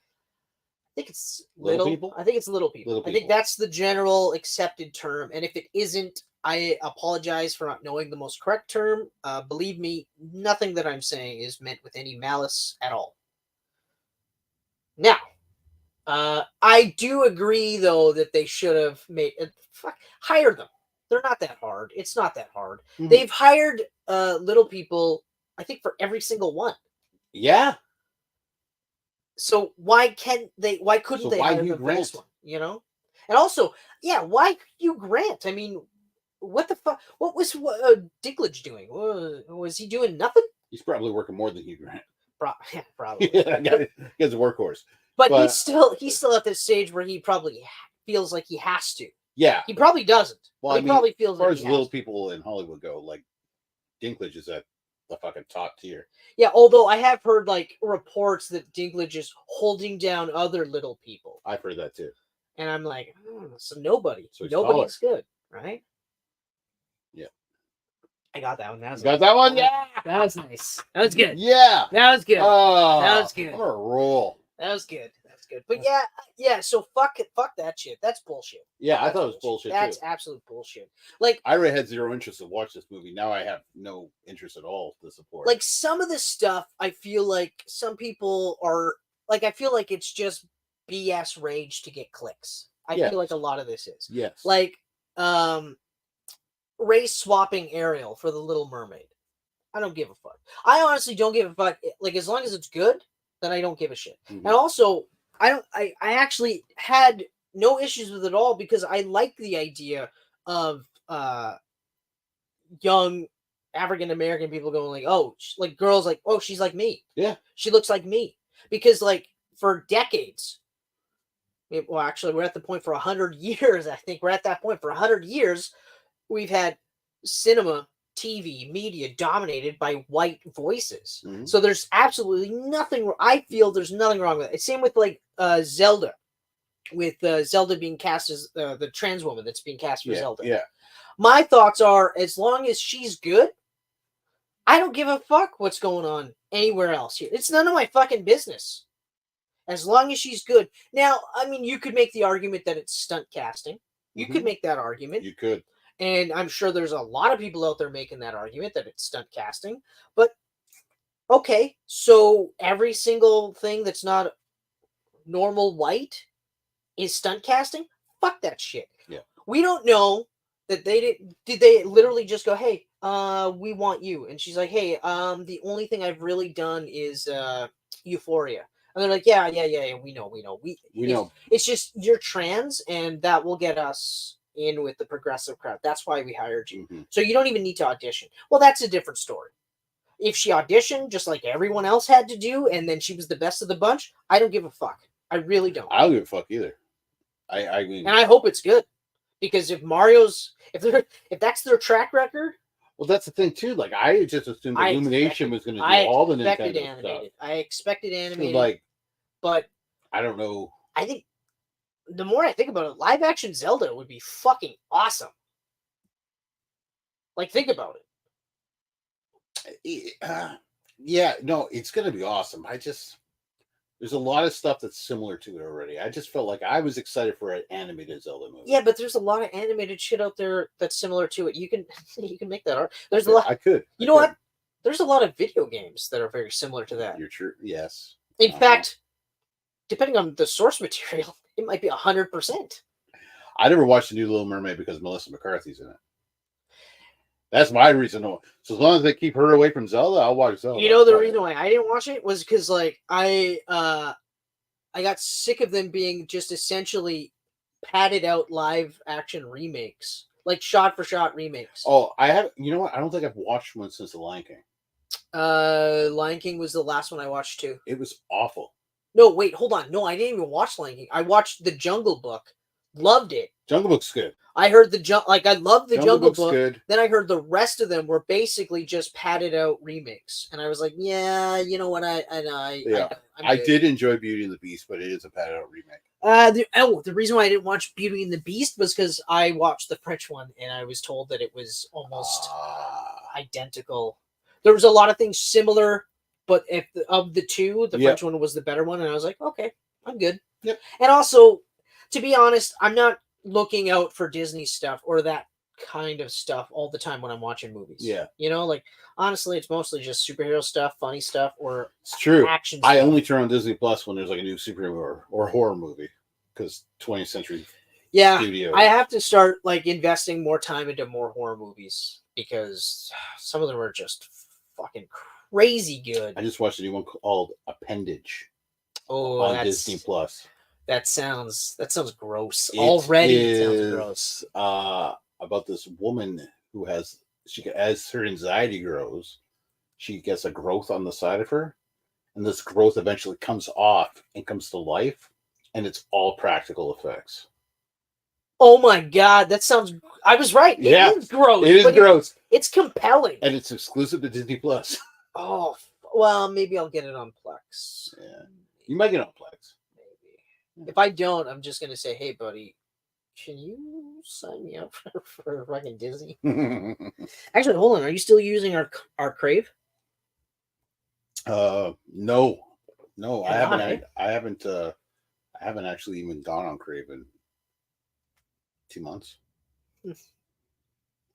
think it's Little little people? I think it's little people. Little I think people. that's the general accepted term. And if it isn't, I apologize for not knowing the most correct term. Believe me, nothing that I'm saying is meant with any malice at all. Now, I do agree, though, that they should have made hire them. They're not that hard. It's not that hard. Mhm. They've hired little people, I think, for every single one. Yeah. So why couldn't they why hire Hugh them for this Grant? one? You know? And also, yeah, why Hugh Grant? I mean, what the fuck? What was Dinklage doing? Was he doing nothing? He's probably working more than Hugh Grant. Yeah, probably. Yeah, he's a workhorse. But he's still at this stage where he probably feels like he has to. Yeah. He probably doesn't. Well, he probably feels as far like as he little has to. people in Hollywood go, like Dinklage is at the fucking top tier. Yeah, although I have heard like reports that Dinklage is holding down other little people. I've heard that too. And I'm like, so nobody. So he's Nobody's good, right? Yeah. I got that one. That was Got that one? Yeah. That was nice. That was good. Yeah. That was good. Oh, That was good. I'm gonna roll. That was good. That's good. But yeah. So fuck that shit. That's bullshit. Yeah, I thought it was bullshit That's too. absolute bullshit. Like, I already had zero interest to watch this movie. Now I have no interest at all to support. Like, some of the stuff, I feel like some people are like, I feel like it's just BS rage to get clicks. I feel like a lot of this is. Yes. Like, race swapping Ariel for the Little Mermaid. I don't give a fuck. I honestly don't give a fuck. Like, as long as it's good, then I don't give a shit. Mm-hmm. And also, I actually had no issues with it all because I like the idea of young African American people going like, oh, like girls like, oh, she's like me. Yeah. She looks like me. Because like for decades, well, actually, we're at the point for 100 years. I think we're at that point for 100 years. We've had cinema, TV, media dominated by white voices. Mm-hmm. So there's absolutely nothing. I feel there's nothing wrong with it. Same with like Zelda, with Zelda being cast as the trans woman that's being cast for Zelda. Yeah. My thoughts are, as long as she's good, I don't give a fuck what's going on anywhere else here. It's none of my fucking business. As long as she's good. Now, I mean, you could make the argument that it's stunt casting. You could make that argument. You could. And I'm sure there's a lot of people out there making that argument that it's stunt casting. But, okay, so every single thing that's not normal white is stunt casting? Fuck that shit. Yeah. We We don't know that did they literally just go, hey, we want you. And she's like, hey, the only thing I've really done is Euphoria. And they're like, yeah, we know. We know. It's just you're trans, and that will get us in with the progressive crowd. That's why we hired you. Mm-hmm. So you don't even need to audition. Well, that's a different story. If she auditioned just like everyone else had to do, and then she was the best of the bunch, I don't give a fuck. I really don't. I don't give a fuck either. I mean, and I hope it's good, because if that's their track record. Well, that's the thing too. Like, I just assumed Illumination was going to do all the Nintendo animated stuff. I expected animated, So, like, but I don't know. I think the more I think about it, live action Zelda would be fucking awesome. Like, think about it. Yeah, no, it's going to be awesome. There's a lot of stuff that's similar to it already. I just felt like I was excited for an animated Zelda movie. Yeah, but there's a lot of animated shit out there that's similar to it. You can make that art. There's a lot. I could. You know what? There's a lot of video games that are very similar to that. You're true. Yes. In fact, depending on the source material, it might be 100%. I never watched the new Little Mermaid because Melissa McCarthy's in it. That's my reason. So as long as they keep her away from Zelda, I'll watch Zelda. You know the reason why I didn't watch it was because like I got sick of them being just essentially padded out live action remakes, like shot for shot remakes. Oh, I have. You know what? I don't think I've watched one since The Lion King. Lion King was the last one I watched too. It was awful. No, wait, hold on. No, I didn't even watch Lion King. I watched The Jungle Book. Loved it. Jungle Book's good. I heard I loved the Jungle Book. Good. Then I heard the rest of them were basically just padded out remakes, and I was like, yeah, you know what? I did enjoy Beauty and the Beast, but it is a padded out remake. The reason why I didn't watch Beauty and the Beast was because I watched the French one, and I was told that it was almost identical. There was a lot of things similar, but of the two, the French one was the better one, and I was like, okay, I'm good. Yep. And also, to be honest, I'm not looking out for Disney stuff or that kind of stuff all the time when I'm watching movies. Yeah. You know, like honestly, it's mostly just superhero stuff, funny stuff, or it's true. Action I stuff. only turn on Disney Plus when there's like a new superhero or horror movie because 20th Century Studios. I have to start like investing more time into more horror movies because some of them are just fucking crazy good. I just watched a new one called Appendage. Oh, on Disney Plus. That sounds gross. Already it sounds gross. About this woman who as her anxiety grows, she gets a growth on the side of her, and this growth eventually comes off and comes to life, and it's all practical effects. Oh my god, that sounds. I was right. It is gross. It is gross. It's compelling, and it's exclusive to Disney Plus. Oh well, maybe I'll get it on Plex. Yeah, you might get it on Plex. If I don't, I'm just gonna say, "Hey, buddy, can you sign me up for fucking Disney?" Actually, hold on. Are you still using our Crave? No, Yeah, I haven't actually even gone on Crave in 2 months.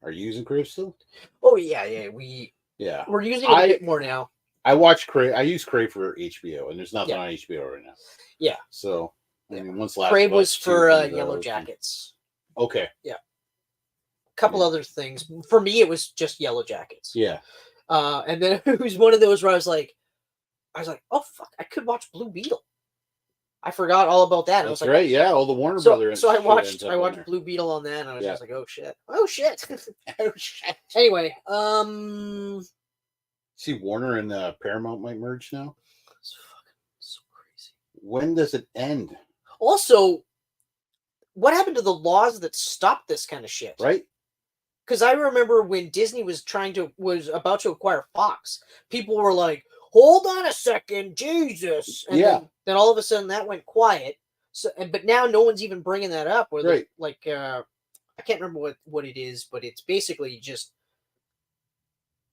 Are you using Crave still? Oh yeah. We're using it a bit more now. I watch Crave. I use Crave for HBO, and there's nothing on HBO right now. Yeah. So I mean, once last Crave was for Yellow Jackets. Okay. Yeah. A couple other things. For me, it was just Yellow Jackets. Yeah. And then it was one of those where I was like, oh fuck, I could watch Blue Beetle. I forgot all about that. That's I was like, right. Yeah, all the Warner Brothers. So I watched Blue Beetle on that, and I was just like, oh shit. Oh shit. Anyway, see, Warner and Paramount might merge now. It's fucking so crazy. When does it end? Also, what happened to the laws that stopped this kind of shit? Right. Because I remember when Disney was about to acquire Fox, people were like, hold on a second, Jesus. And then all of a sudden that went quiet. So, but now no one's even bringing that up. Where right. I can't remember what it is, but it's basically just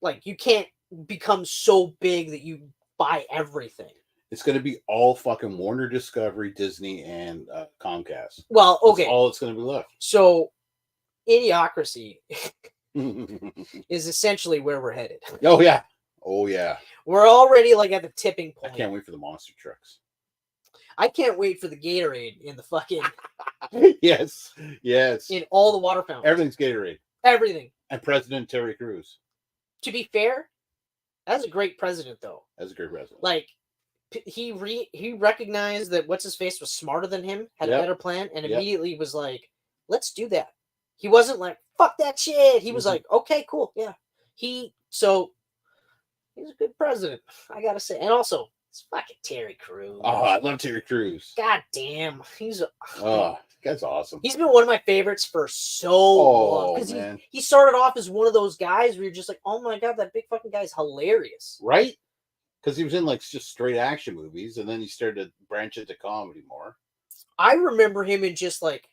like you can't become so big that you buy everything. It's going to be all fucking Warner, Discovery, Disney, and Comcast. Well, okay. That's all it's going to be left. So, Idiocracy is essentially where we're headed. Oh, yeah. Oh, yeah. We're already like at the tipping point. I can't wait for the monster trucks. I can't wait for the Gatorade in the fucking... Yes. In all the water fountains. Everything's Gatorade. Everything. And President Terry Crews. To be fair, that's a great president, though. That's a great president. Like, he recognized that what's-his-face was smarter than him, had a better plan, and immediately was like, let's do that. He wasn't like, fuck that shit. He was like, okay, cool, yeah. He's a good president, I gotta say. And also, it's fucking Terry Crews. Oh, I love Terry Crews. God damn. That guy's awesome. He's been one of my favorites for so long. Because he started off as one of those guys where you're just like, oh my God, that big fucking guy's hilarious. Right? Because he was in like just straight action movies, and then he started to branch into comedy more. I remember him in just like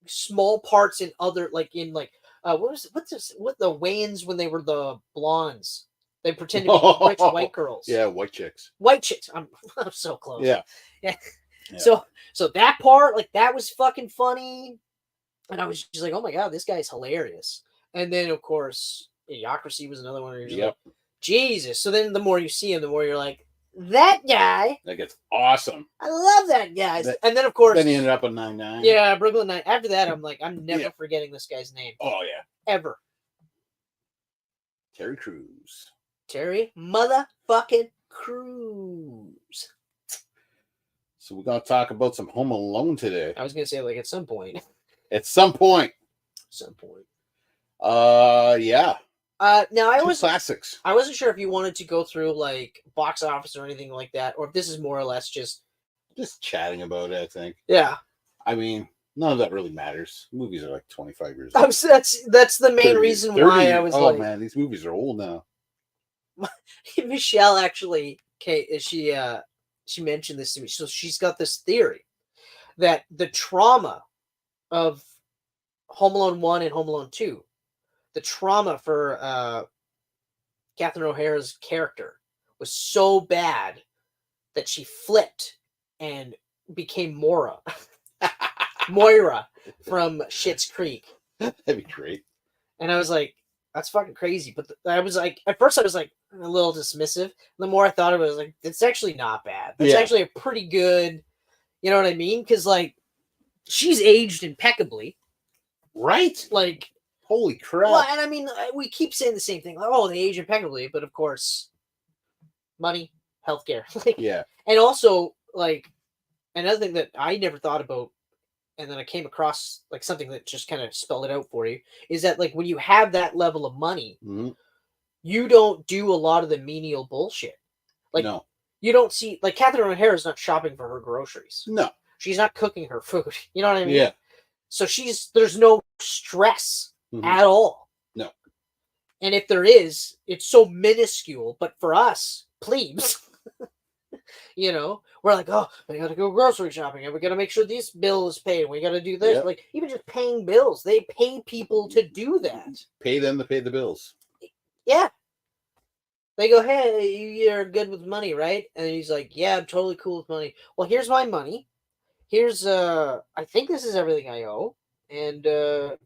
small parts in other, like in like, what the Wayans when they were the blondes? They pretend to be rich white girls. Yeah, white chicks. White chicks. I'm so close. Yeah. So that part, like, that was fucking funny. And I was just like, oh my God, this guy's hilarious. And then, of course, Idiocracy was another one where you're just like, Jesus. So then the more you see him, the more you're like, that guy. That gets awesome. I love that guy. And then, of course. Then he ended up on 9-9. Yeah, Brooklyn Nine. After that, I'm like, I'm never forgetting this guy's name. Oh, yeah. Ever. Terry Crews. Terry motherfucking Crews. So we're gonna talk about some Home Alone today. I was gonna say, like, at some point. At some point. Yeah. Now I was classics. I wasn't sure if you wanted to go through like box office or anything like that, or if this is more or less just chatting about it. I think. Yeah. I mean, none of that really matters. Movies are like 25 years old. That's the main reason why I was like, man, these movies are old now. Michelle actually, she mentioned this to me. So she's got this theory that the trauma of Home Alone 1 and Home Alone 2, the trauma for Catherine O'Hara's character was so bad that she flipped and became Moira from Schitt's Creek. That'd be great. And I was like, that's fucking crazy. But I was like, at first I was like a little dismissive. The more I thought of it, I was like, it's actually not bad. It's actually a pretty good, you know what I mean? Because like, she's aged impeccably. Right? Like, holy crap. Well, and I mean, we keep saying the same thing. Like, oh, they age impeccably. But of course, money, healthcare. Like, yeah. And also, like, another thing that I never thought about, and then I came across like something that just kind of spelled it out for you, is that like when you have that level of money, you don't do a lot of the menial bullshit. Like, no. You don't see, like, Catherine O'Hara's not shopping for her groceries. No. She's not cooking her food. You know what I mean? Yeah. So there's no stress at all. No. And if there is, it's so minuscule. But for us, plebes, you know, we're like, oh, we got to go grocery shopping and we got to make sure this bill is paid. We got to do this. Yep. Like, even just paying bills, they pay people to do that. Pay them to pay the bills. Yeah. They go, hey, you're good with money, right? And he's like, yeah, I'm totally cool with money. Well, here's my money. Here's, I think this is everything I owe. And then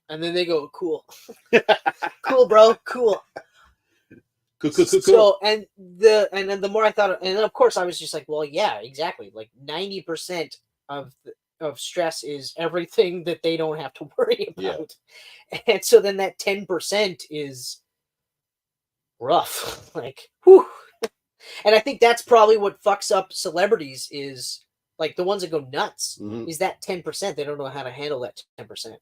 they go, cool. Cool, bro. Cool. Cool. So, and then the more I thought, and then of course I was just like, well, yeah, exactly. Like 90% of stress is everything that they don't have to worry about. Yeah. And so then that 10% is rough. Like, whew. And I think that's probably what fucks up celebrities is, like, the ones that go nuts is that 10%. They don't know how to handle that 10%.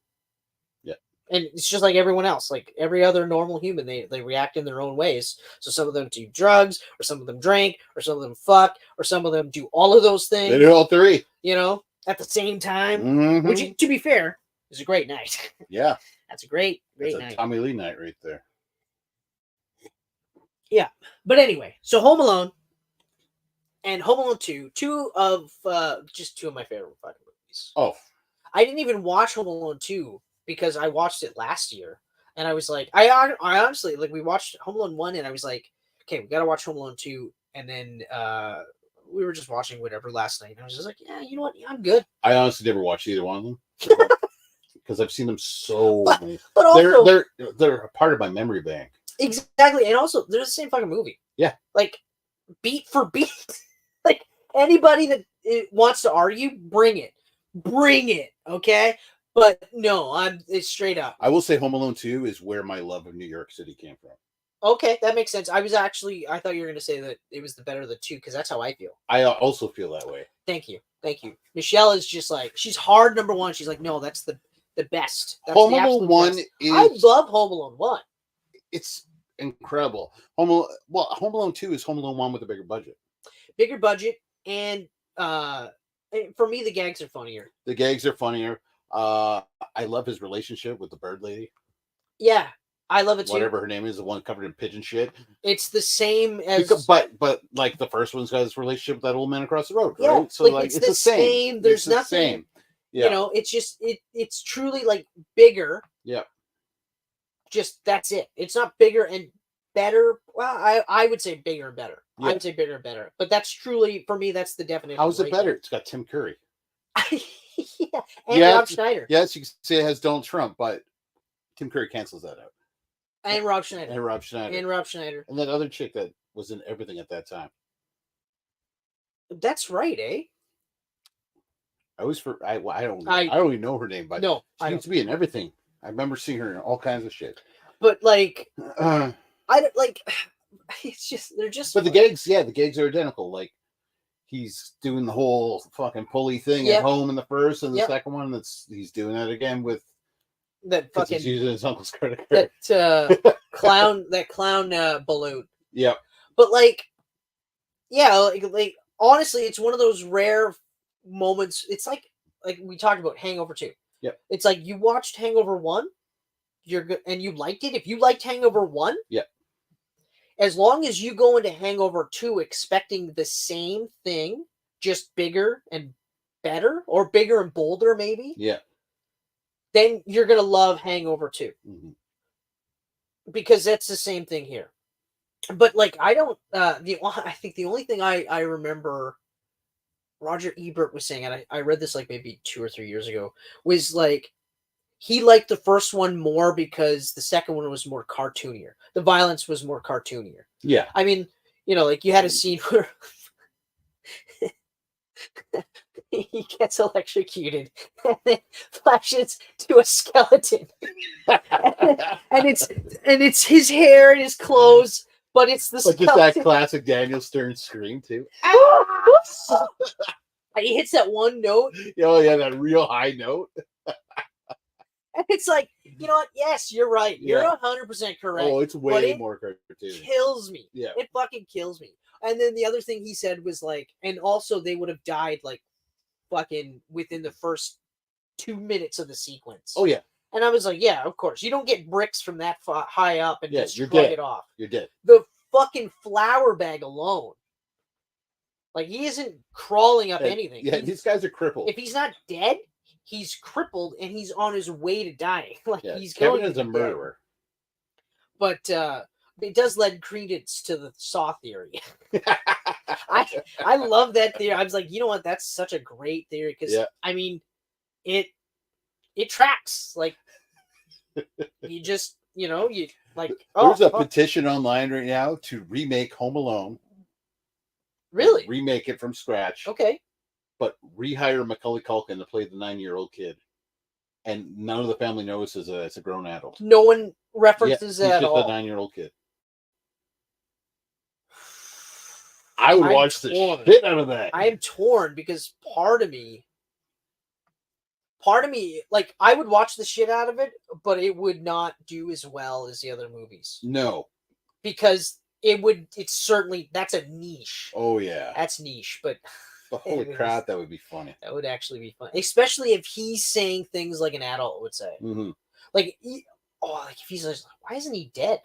Yeah. And it's just like everyone else, like every other normal human, they react in their own ways. So some of them do drugs, or some of them drink, or some of them fuck, or some of them do all of those things. They do all three. You know, at the same time. Which, to be fair, is a great night. Yeah. That's a great night. That's a Tommy Lee night right there. Yeah. But anyway, so Home Alone and Home Alone 2, two of my favorite fucking movies. Oh. I didn't even watch Home Alone 2 because I watched it last year. And I was like, I honestly, like, we watched Home Alone 1 and I was like, okay, we got to watch Home Alone 2. And then we were just watching whatever last night. And I was just like, yeah, you know what? I'm good. I honestly never watched either one of them. Because I've seen them so... But also... They're a part of my memory bank. Exactly. And also, they're the same fucking movie. Yeah. Like, beat for beat. Like, anybody that wants to argue, bring it. Bring it, okay? But no, it's straight up. I will say Home Alone 2 is where my love of New York City came from. Okay, that makes sense. I thought you were going to say that it was the better of the two, because that's how I feel. I also feel that way. Thank you. Michelle is just like, she's hard number one. She's like, no, that's the best. That's Home Alone 1 is... I love Home Alone 1. It's incredible. Home Alone 2 is Home Alone 1 with a bigger budget. Bigger budget, and for me, the gags are funnier. I love his relationship with the bird lady. Yeah, I love it too. Whatever her name is, the one covered in pigeon shit. It's the same as... But like, the first one's got his relationship with that old man across the road, right? Yeah, So like it's the same. There's nothing. Same. Yeah. You know, it's just it's truly like bigger. Yeah. Just that's it. It's not bigger and better. Well, I would say bigger and better. Yeah. I would say bigger and better. But that's truly, for me, that's the definition. How is it better? There. It's got Tim Curry. Yeah. And Rob Schneider. Yes, you can say it has Donald Trump, but Tim Curry cancels that out. And Rob Schneider. And that other chick that was in everything at that time. That's right, eh? I don't even know her name, but no, she seems to be in everything. I remember seeing her in all kinds of shit. but like Uh, I don't like. It's just they're just. but the gigs are identical. Like he's doing the whole fucking pulley thing Yep. at home in the first, and the Yep. second one he's doing that again with that fucking he's using his uncle's credit card. that clown balloon. Yep. But like, yeah, like honestly, it's one of those rare moments. It's like we talked about Hangover 2. Yep. It's like you watched Hangover 1, you're good and you liked it. If you liked Hangover 1, yep. As long as you go into Hangover 2 expecting the same thing, just bigger and better, or bigger and bolder, maybe. Yeah. Then you're gonna love Hangover 2. Mm-hmm. Because that's the same thing here. But like I think the only thing I remember Roger Ebert was saying, and I read this like maybe 2 or 3 years ago, was like he liked the first one more because the second one was more cartoonier. The violence was more cartoonier. Yeah. I mean, like you had a scene where he gets electrocuted and then flashes to a skeleton. and it's his hair and his clothes, but it's the skeleton. Just that classic Daniel Stern scream too. He hits that one note. Oh yeah, that real high note. And it's like, you know what? Yes, you're right. You're 100% correct. Oh, it's way more cartoon. Kills me. Yeah. It fucking kills me. And then the other thing he said was like, and also they would have died like fucking within the first 2 minutes of the sequence. Oh yeah. And I was like, yeah, of course. You don't get bricks from that high up and just you're shrug dead. it off. You're dead. The fucking flour bag alone. Like he isn't crawling up anything. Yeah, these guys are crippled. If he's not dead, he's crippled and he's on his way to dying. Like he's Kevin going is a murderer. But it does lend credence to the Saw theory. I love that theory. I was like, you know what? That's such a great theory because I mean, it tracks. Like you just you like. There's a petition online right now to remake Home Alone. Really? Remake it from scratch. Okay. But rehire Macaulay Culkin to play the 9-year-old kid, and none of the family knows it's a grown adult. No one references that at all. He's just a 9-year-old kid. I would watch the shit out of that. I am torn because part of me, like I would watch the shit out of it, but it would not do as well as the other movies. No, because it's certainly that's a niche. Oh yeah, that's niche, but. But holy crap, that would be funny. That would actually be fun, especially if he's saying things like an adult would say. Mm-hmm. Like, like if he's like, why isn't he dead?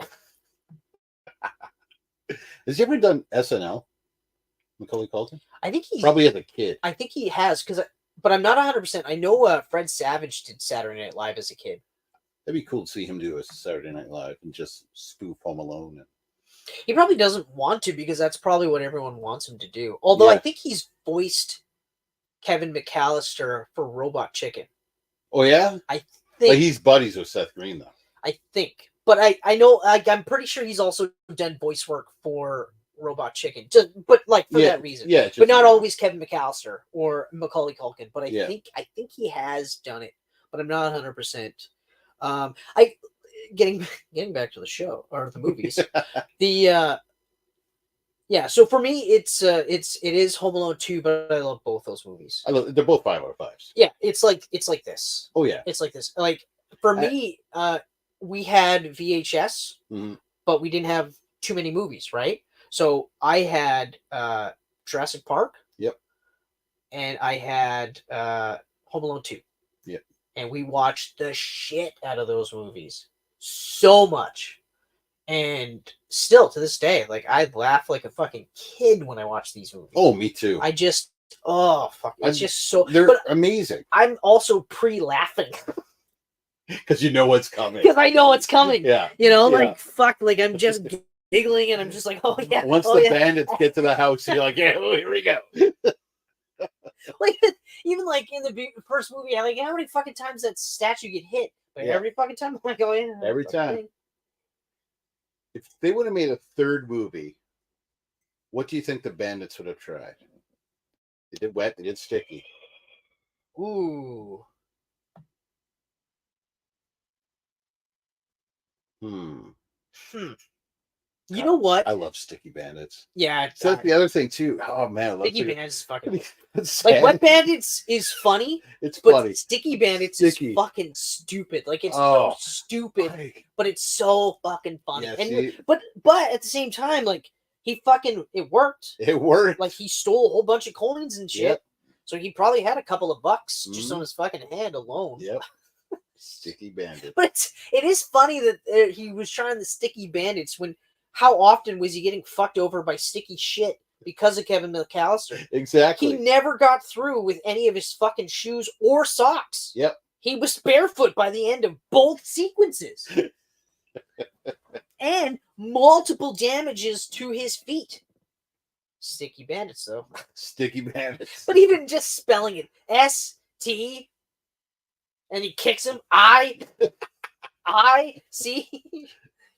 Has he ever done SNL? Macaulay Culkin? I think he's probably as a kid. I think he has but I'm not 100%. I know Fred Savage did Saturday Night Live as a kid. That'd be cool to see him do a Saturday Night Live and just spoof Home Alone. He probably doesn't want to because that's probably what everyone wants him to do. Although I think he's voiced Kevin McAllister for Robot Chicken. Oh yeah, I think. But he's buddies with Seth Green though. I think, but I know I'm pretty sure he's also done voice work for Robot Chicken. But like for that reason, but not always Kevin McAllister or Macaulay Culkin. But I think he has done it, but I'm not 100%. Getting back to the show or the movies, so for me it is Home Alone 2, but I love both those movies. They're both 5 out of 5s. Yeah, it's like this. Oh yeah, it's like this. Like for me, we had VHS, but we didn't have too many movies, right? So I had Jurassic Park. Yep. And I had Home Alone 2. Yep. And we watched the shit out of those movies. So much. And still to this day, like I laugh like a fucking kid when I watch these movies. Oh, me too. I just it's just so they're amazing. I'm also pre-laughing. Because you know what's coming. Because I know what's coming. Yeah. Like fuck, like I'm just giggling and I'm just like, oh yeah. Once the bandits get to the house, you're like, yeah, here we go. Like even like in the first movie, I like how many fucking times that statue get hit. But every fucking time I'm like, oh yeah. Every time. Thing. If they would have made a third movie, what do you think the bandits would have tried? They did wet, they did sticky. Ooh. Hmm. You know what? I love Sticky Bandits. Yeah. So that's the other thing too. Oh man, I love Sticky Bandits is fucking... It's Like, sad. Wet Bandits is funny, It's but funny. Sticky Bandits Sticky. is fucking stupid. Like, it's so stupid, Like, but it's so fucking funny. yeah, And see? but at the same time, like, it worked. It worked. Like, he stole a whole bunch of coins and shit. Yep. So he probably had a couple of bucks just Mhm. on his fucking head alone. Yep. Sticky Bandit. But it is funny that he was trying the Sticky Bandits when how often was he getting fucked over by sticky shit because of Kevin McAllister? Exactly. He never got through with any of his fucking shoes or socks. Yep. He was barefoot by the end of both sequences. And multiple damages to his feet. Sticky Bandits, though. Sticky Bandits. But even just spelling it S-T, and he kicks him, I-C.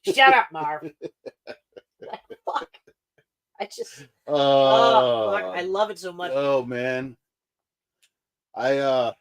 Shut up, Marv. Fuck. I just... Oh, fuck. I love it so much. Oh, man. Yeah,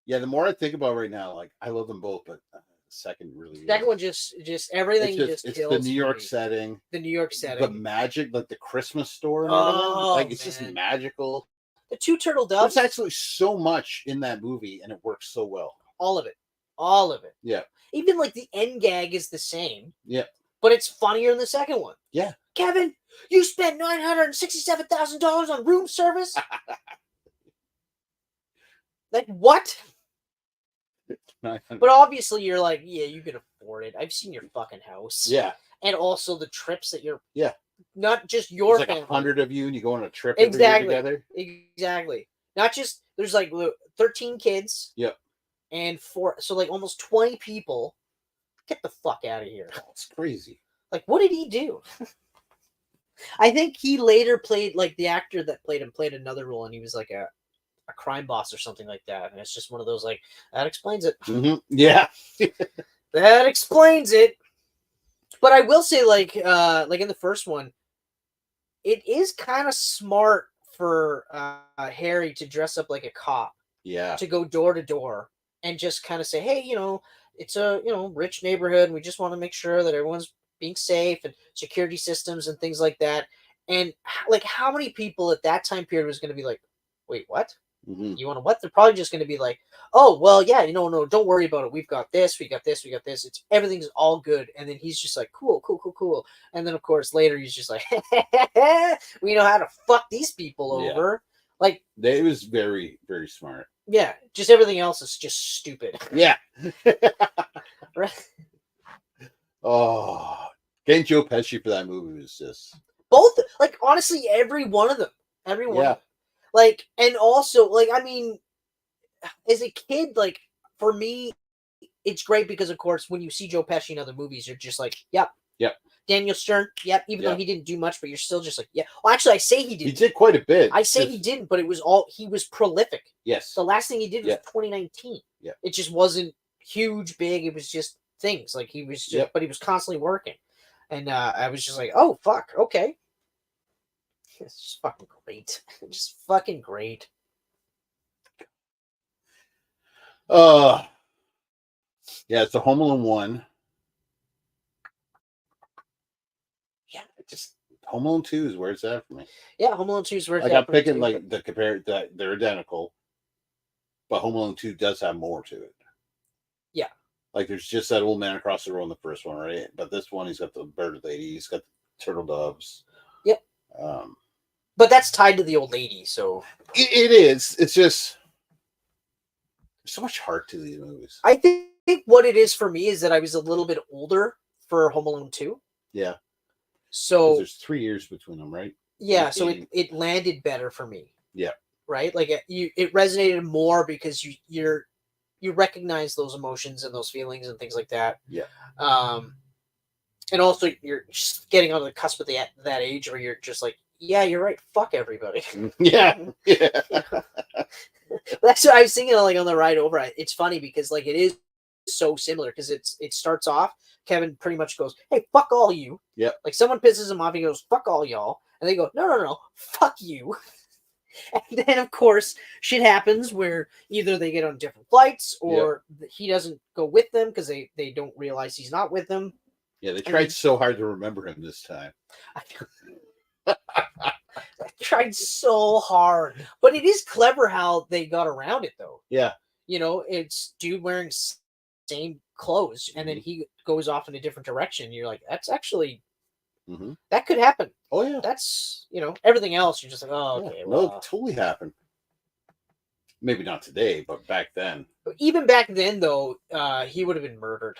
the more I think about it right now, like, I love them both, but the second really... Second one just everything just it's kills the New York me. setting. The New York setting. The magic, like the Christmas store and Oh, everything. Like, it's just man. magical. The two turtle doves. There's actually so much in that movie, and it works so well. All of it. All of it. Yeah. Even like the end gag is the same. Yeah. But it's funnier in the second one. Yeah. Kevin, you spent $967,000 on room service? Like, what? But obviously you're like, yeah, you can afford it. I've seen your fucking house. Yeah. And also the trips that you're... Yeah. Not just your There's like family. 100 of you, and you go on a trip Exactly. every year together. Exactly. Not just... There's like 13 kids. Yep. And so like almost 20 people. Get the fuck out of here. It's crazy. Like, what did he do? I think he later played, like, the actor that played him played another role, and he was like a crime boss or something like that. And it's just one of those, like, that explains it. Mm-hmm. Yeah. That explains it. But I will say, like in the first one, it is kind of smart for Harry to dress up like a cop. Yeah. To go door to door and just kind of say, hey, it's a, rich neighborhood, and we just want to make sure that everyone's being safe and security systems and things like that. And like, how many people at that time period was going to be like, wait, what? Mm-hmm. You want to what? They're probably just going to be like, oh, well, yeah, no, don't worry about it. We've got this, we got this. It's everything's all good. And then he's just like, cool. And then of course later he's just like, we know how to fuck these people over. Like, it was very, very smart. Yeah, just everything else is just stupid. Yeah. Right. Oh, getting Joe Pesci for that movie was just both. Like, honestly, every one of them. Every one. Yeah. Of them. Like, and also, like, I mean, as a kid, like, for me, it's great because, of course, when you see Joe Pesci in other movies, you're just like, yep. Daniel Stern, yep. Even though he didn't do much, but you're still just like, yeah. Well, actually, I say he did. He did quite a bit. I say he didn't, but he was prolific. Yes. The last thing he did was 2019. Yeah. It just wasn't huge, big. It was just things. Like, he was just, but he was constantly working. And I was just like, oh, fuck, okay. It's just fucking great. Just fucking great. Yeah, it's the Home Alone 1. Yeah, just Home Alone 2 is where it's at for me. Yeah, Home Alone 2 is where it's like at. I'm picking like the compare that they're identical, but Home Alone 2 does have more to it. Yeah. Like there's just that old man across the road in the first one, right? But this one, he's got the bird lady, he's got the turtle doves. Yep. But that's tied to the old lady, so it is. It's just there's so much heart to these movies. I think what it is for me is that I was a little bit older for Home Alone 2. Yeah. So there's 3 years between them, right? Yeah, so it landed better for me. Yeah. Right? Like it resonated more because you recognize those emotions and those feelings and things like that. Yeah. And also you're just getting on the cusp of that age where you're just like, yeah, you're right. Fuck everybody. Yeah. That's what I was thinking like on the ride over. It's funny because like it is so similar because it starts off, Kevin pretty much goes, hey, fuck all you. Yeah. Like someone pisses him off, he goes, fuck all y'all. And they go, no, fuck you. And then, of course, shit happens where either they get on different flights or he doesn't go with them because they don't realize he's not with them. Yeah, they tried so hard to remember him this time. I tried so hard. But it is clever how they got around it, though. Yeah. You know, it's dude wearing same clothes, and then he goes off in a different direction. You're like, that's actually... that could happen. Oh, yeah. That's, you know, everything else, you're just like, oh, okay. Yeah, well, no, it totally happened. Maybe not today, but back then. Even back then, though, he would have been murdered.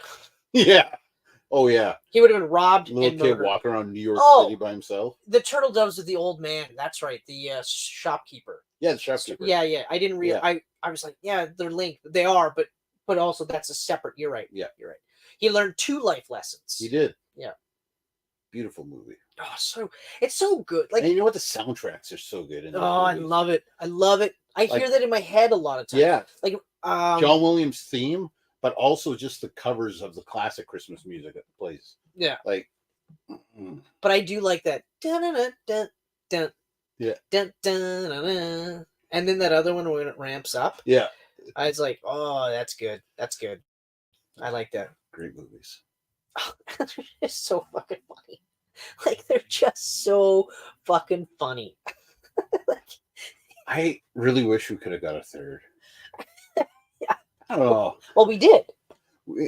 Yeah. Oh, yeah. He would have been robbed Little and kid murdered. walking around New York City by himself. The turtle doves with the old man. That's right. The shopkeeper. Yeah, the shopkeeper. Yeah. I didn't realize. I was like, yeah, they're linked. They are, but also that's a separate. You're right. Yeah. You're right. He learned 2 life lessons. He did. Yeah. Beautiful movie. Oh, it's so good. Like, and you know what? The soundtracks are so good. In I love it. I love it. I hear that in my head a lot of times. Yeah. Like John Williams' theme, but also just the covers of the classic Christmas music that plays. Yeah. Like. But I do like that. Dun, dun, dun, dun, yeah. Dun, dun, dun, dun. And then that other one when it ramps up. Yeah. I was like, oh, that's good. That's good. I like that. Great movies. They're just so fucking funny. Like, they're just so fucking funny. I really wish we could have got a third. Yeah. I don't know. Well, we did.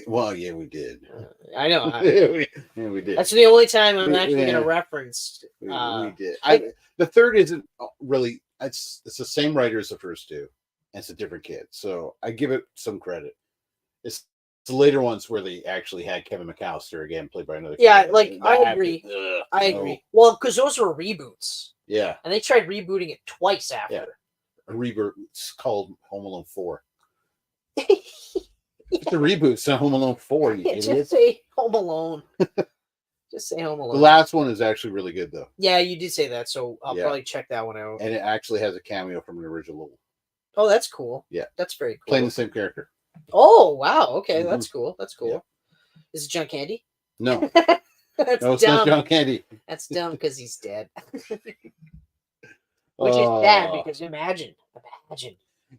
Well, yeah, we did. I know. Yeah, we did. That's the only time I'm actually going to reference. We did. The third isn't really. It's the same writer as the first 2. And it's a different kid, so I give it some credit. It's the later ones where they actually had Kevin McAllister again, played by another. Yeah, kid. like I agree. I agree. Well, because those were reboots. Yeah, and they tried rebooting it twice after. Yeah. A reboot. It's called Home Alone 4. It's a reboot. It's not Home Alone 4. You idiot. Just say Home Alone. Just say Home Alone. The last one is actually really good, though. Yeah, you did say that, so I'll probably check that one out. And it actually has a cameo from an original. Oh, that's cool. Yeah, that's very cool. Playing the same character. Oh, wow. Okay, that's cool. That's cool. Yeah. Is it John Candy? No. That's no, it's dumb. not John Candy. That's dumb because he's dead. Which is sad because imagine.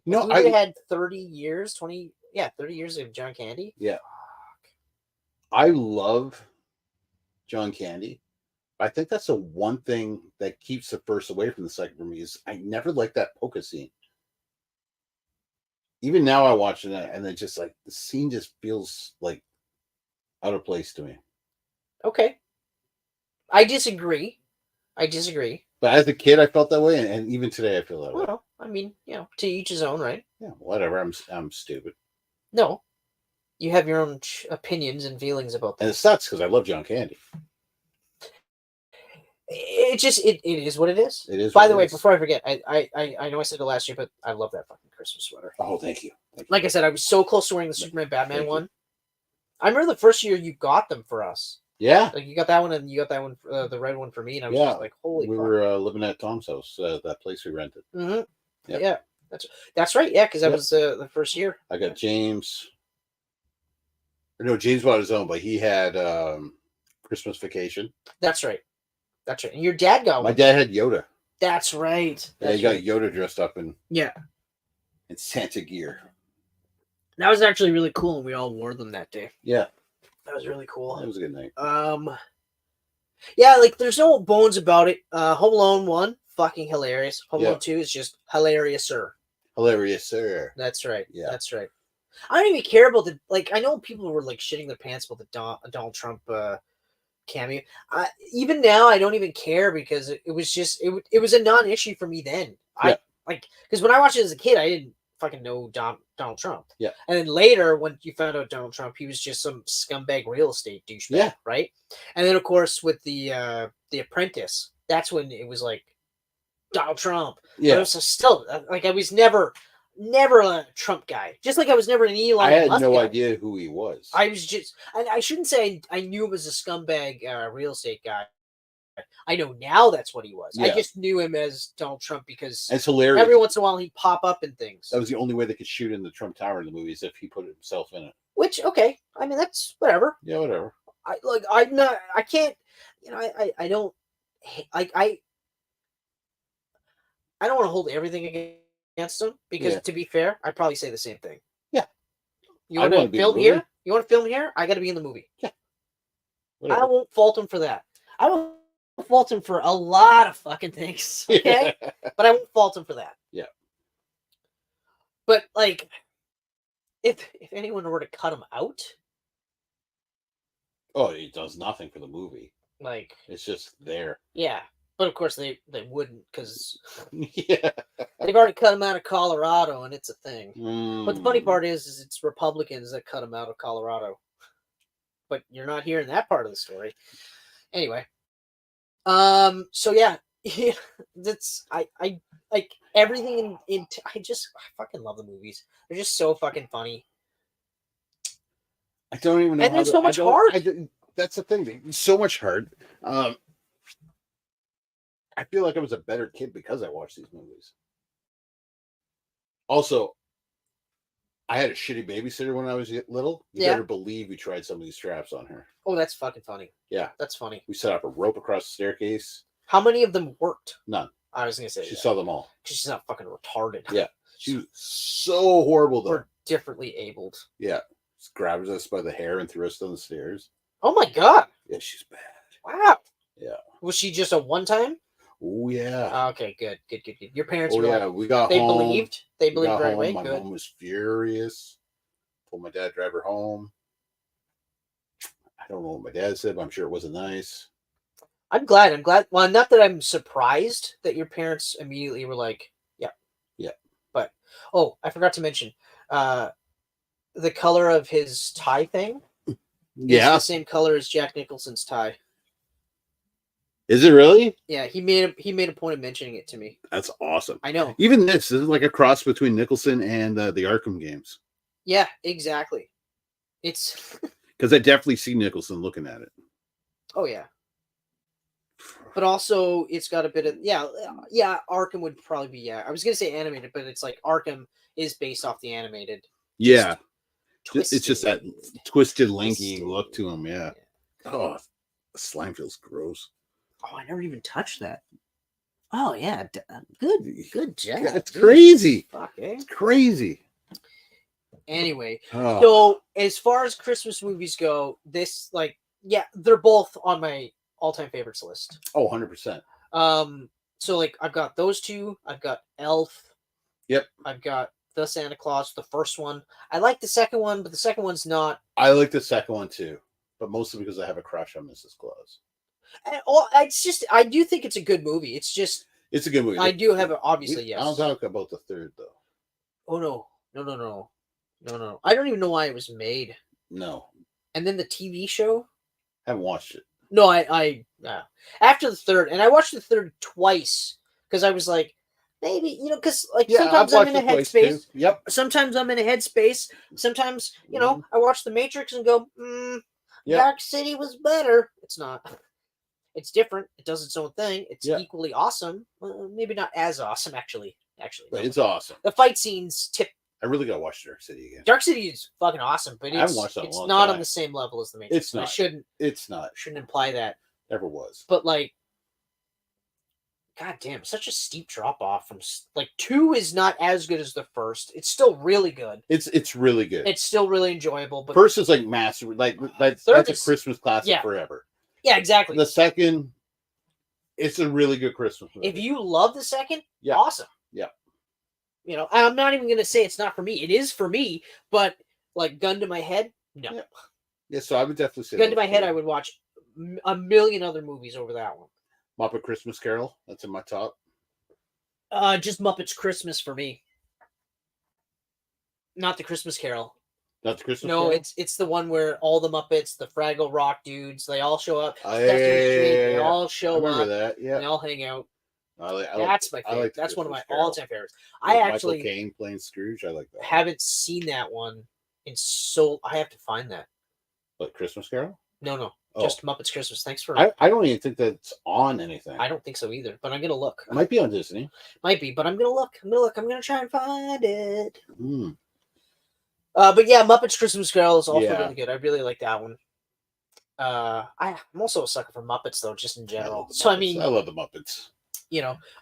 No, I had 30 years, 30 years of John Candy. Yeah. Fuck. I love John Candy. I think that's the one thing that keeps the first away from the second for me is I never liked that polka scene. Even now I watch it and then just like the scene just feels like out of place to me. Okay. I disagree. But as a kid, I felt that way, and even today, I feel that way. Well, I mean, to each his own, right? Yeah, whatever. I'm stupid. No, you have your own opinions and feelings about that. And it sucks because I love John Candy. It is what it is. It is. By the way, before I forget, I know I said it last year, but I love that fucking Christmas sweater. Oh, thank you. Like I said, I was so close to wearing the Superman Batman one. I remember the first year you got them for us. Yeah. Like you got that one, and you got that one, the red one for me, and I was just like, holy. We were living at Tom's house, that place we rented. Mm-hmm. Yep. Yeah, that's right. Yeah, because that was the first year. I got James. No, James bought his own, but he had Christmas Vacation. That's right. And your dad got one. My dad had Yoda. That's right. He got Yoda dressed up in Santa gear. That was actually really cool, and we all wore them that day. Yeah. That was really cool. That was a good night. Yeah, like there's no bones about it. Home Alone 1, fucking hilarious. Home Alone 2 is just hilarious, sir. Hilarious, sir. That's right. Yeah. That's right. I don't even care about the I know people were like shitting their pants about the Donald Trump cameo. Even now, I don't even care because it was just it was a non-issue for me then. Because when I watched it as a kid, I didn't fucking know Donald Trump. Yeah. And then later, when you found out Donald Trump, he was just some scumbag real estate douchebag. Yeah. Right. And then of course with the Apprentice, that's when it was like Donald Trump. Yeah. But it was still like I was never a Trump guy. Just like I was never an Elon Musk. I had Musk no guy. idea who he was. I was just, and I shouldn't say I knew him as a scumbag real estate guy. I know now that's what he was. Yeah. I just knew him as Donald Trump because it's hilarious. Every once in a while he'd pop up in things. That was the only way they could shoot in the Trump Tower in the movies if he put himself in it. Which, okay, I mean that's whatever. Yeah, whatever. I can't, I don't, I don't want to hold everything against them because, to be fair, I'd probably say the same thing. Yeah. You want to film here? You want to film here? I got to be in the movie. Yeah. Whatever. I won't fault him for that. I won't fault him for a lot of fucking things. Okay, but I won't fault him for that. Yeah. But like, if anyone were to cut him out, oh, it does nothing for the movie. Like, it's just there. Yeah, but of course they wouldn't, because yeah, they've already cut him out of Colorado, and it's a thing. But the funny part is it's Republicans that cut him out of Colorado. But you're not hearing that part of the story. Anyway, so yeah, that's I like everything in I fucking love the movies. They're just so fucking funny. I don't even know. And there's so much heart. That's the thing. There's so much heart. I feel like I was a better kid because I watched these movies. Also, I had a shitty babysitter when I was little. You better believe we tried some of these straps on her. Oh, that's fucking funny. Yeah. That's funny. We set up a rope across the staircase. How many of them worked? None. I was going to say she saw them all. Because she's not fucking retarded. Yeah. She was so horrible, though. Or differently abled. Yeah. Just grabbed us by the hair and threw us down the stairs. Oh, my God. Yeah, she's bad. Wow. Yeah. Was she just a one-time? Oh, yeah. Okay, good. Your parents were we got they home. believed? They believed right away? My mom was furious. Told my dad to drive her home. I don't know what my dad said, but I'm sure it wasn't nice. I'm glad. Well, not that I'm surprised that your parents immediately were like, yeah. Yeah. But, I forgot to mention, the color of his tie thing is the same color as Jack Nicholson's tie. Is it really? Yeah, he made a point of mentioning it to me. That's awesome. I know. Even this is like a cross between Nicholson and the Arkham games. Yeah, exactly. It's because I definitely see Nicholson looking at it. Oh yeah. But also, it's got a bit of Arkham would probably be I was gonna say animated, but it's like Arkham is based off the animated. Yeah, it's just that twisted, lanky look to him. Yeah. Oh, slime feels gross. Oh, I never even touched that. Oh yeah, good job. That's crazy. Fuck, eh? It's crazy. Anyway, so as far as Christmas movies go, this they're both on my all-time favorites list. Oh, 100%. So like I've got those two. I've got Elf. Yep. I've got the Santa Claus, the first one. I like the second one, but the second one's not. I like the second one too, but mostly because I have a crush on Mrs. Claus. I do think it's a good movie. It's a good movie. I do have obviously yes. I'll talk about the third though. Oh no. I don't even know why it was made. No. And then the TV show? Haven't watched it. No, I after the third, and I watched the third twice because I was like, maybe, because sometimes I'm in a headspace. Yep. Sometimes I'm in a headspace. Sometimes, I watch The Matrix and go, Dark City was better. It's not. It's different. It does its own thing. It's equally awesome. Well, maybe not as awesome, actually. But it's awesome. The fight scenes tip. I really gotta watch Dark City again. Dark City is fucking awesome, but I haven't watched that it's not time. On the same level as The Matrix. It's not. It's not. Shouldn't imply that. Never was. But god damn, such a steep drop off from 2 is not as good as the first. It's still really good. It's really good. It's still really enjoyable. But first is massive. That's a Christmas classic forever. Yeah, exactly. The second, it's a really good Christmas movie. If you love the second, awesome. Yeah. I'm not even gonna say it's not for me. It is for me, but gun to my head, no. Yeah, so I would definitely say gun to my head. I would watch a million other movies over that one. Muppet Christmas Carol, that's in my top. Just Muppets Christmas for me. Not the Christmas Carol. Not the Christmas Carol? No, it's the one where all the Muppets, the Fraggle Rock dudes, they all show up. They all show up. I remember that, yeah. They all hang out. That's my favorite. That's one of my all-time favorites. I actually Michael Caine playing Scrooge. I like that. Haven't seen that one I have to find that. What, Christmas Carol? No. Just Muppets Christmas. Thanks for. I don't even think that's on anything. I don't think so either. But I'm gonna look. It might be on Disney. Might be, but I'm gonna look. I'm gonna try and find it. But yeah, Muppets Christmas Carol is also really good. I really like that one. I'm also a sucker for Muppets though, just in general. I love the Muppets.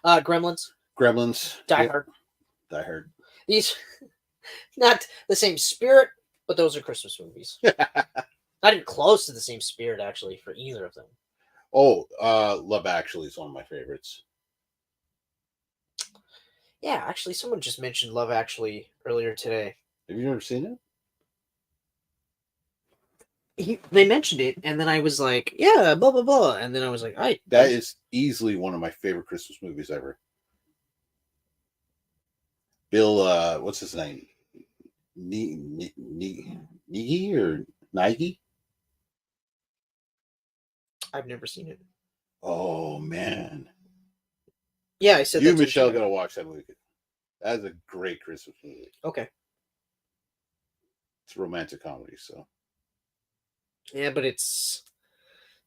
Gremlins. Gremlins. Die Yep. Hard. Die Hard. These, not the same spirit, but those are Christmas movies. Not even close to the same spirit, actually, for either of them. Oh, Love Actually is one of my favorites. Yeah, actually, someone just mentioned Love Actually earlier today. Have you ever seen it? They mentioned it, and then I was like, yeah, blah, blah, blah. And then I was like, That is easily one of my favorite Christmas movies ever. Bill, what's his name? Nighy or Nighy? I've never seen it. Oh, man. Yeah, I said you that and too, Michelle too. got to watch that movie. That's a great Christmas movie. Okay. It's a romantic comedy, so. Yeah, but it's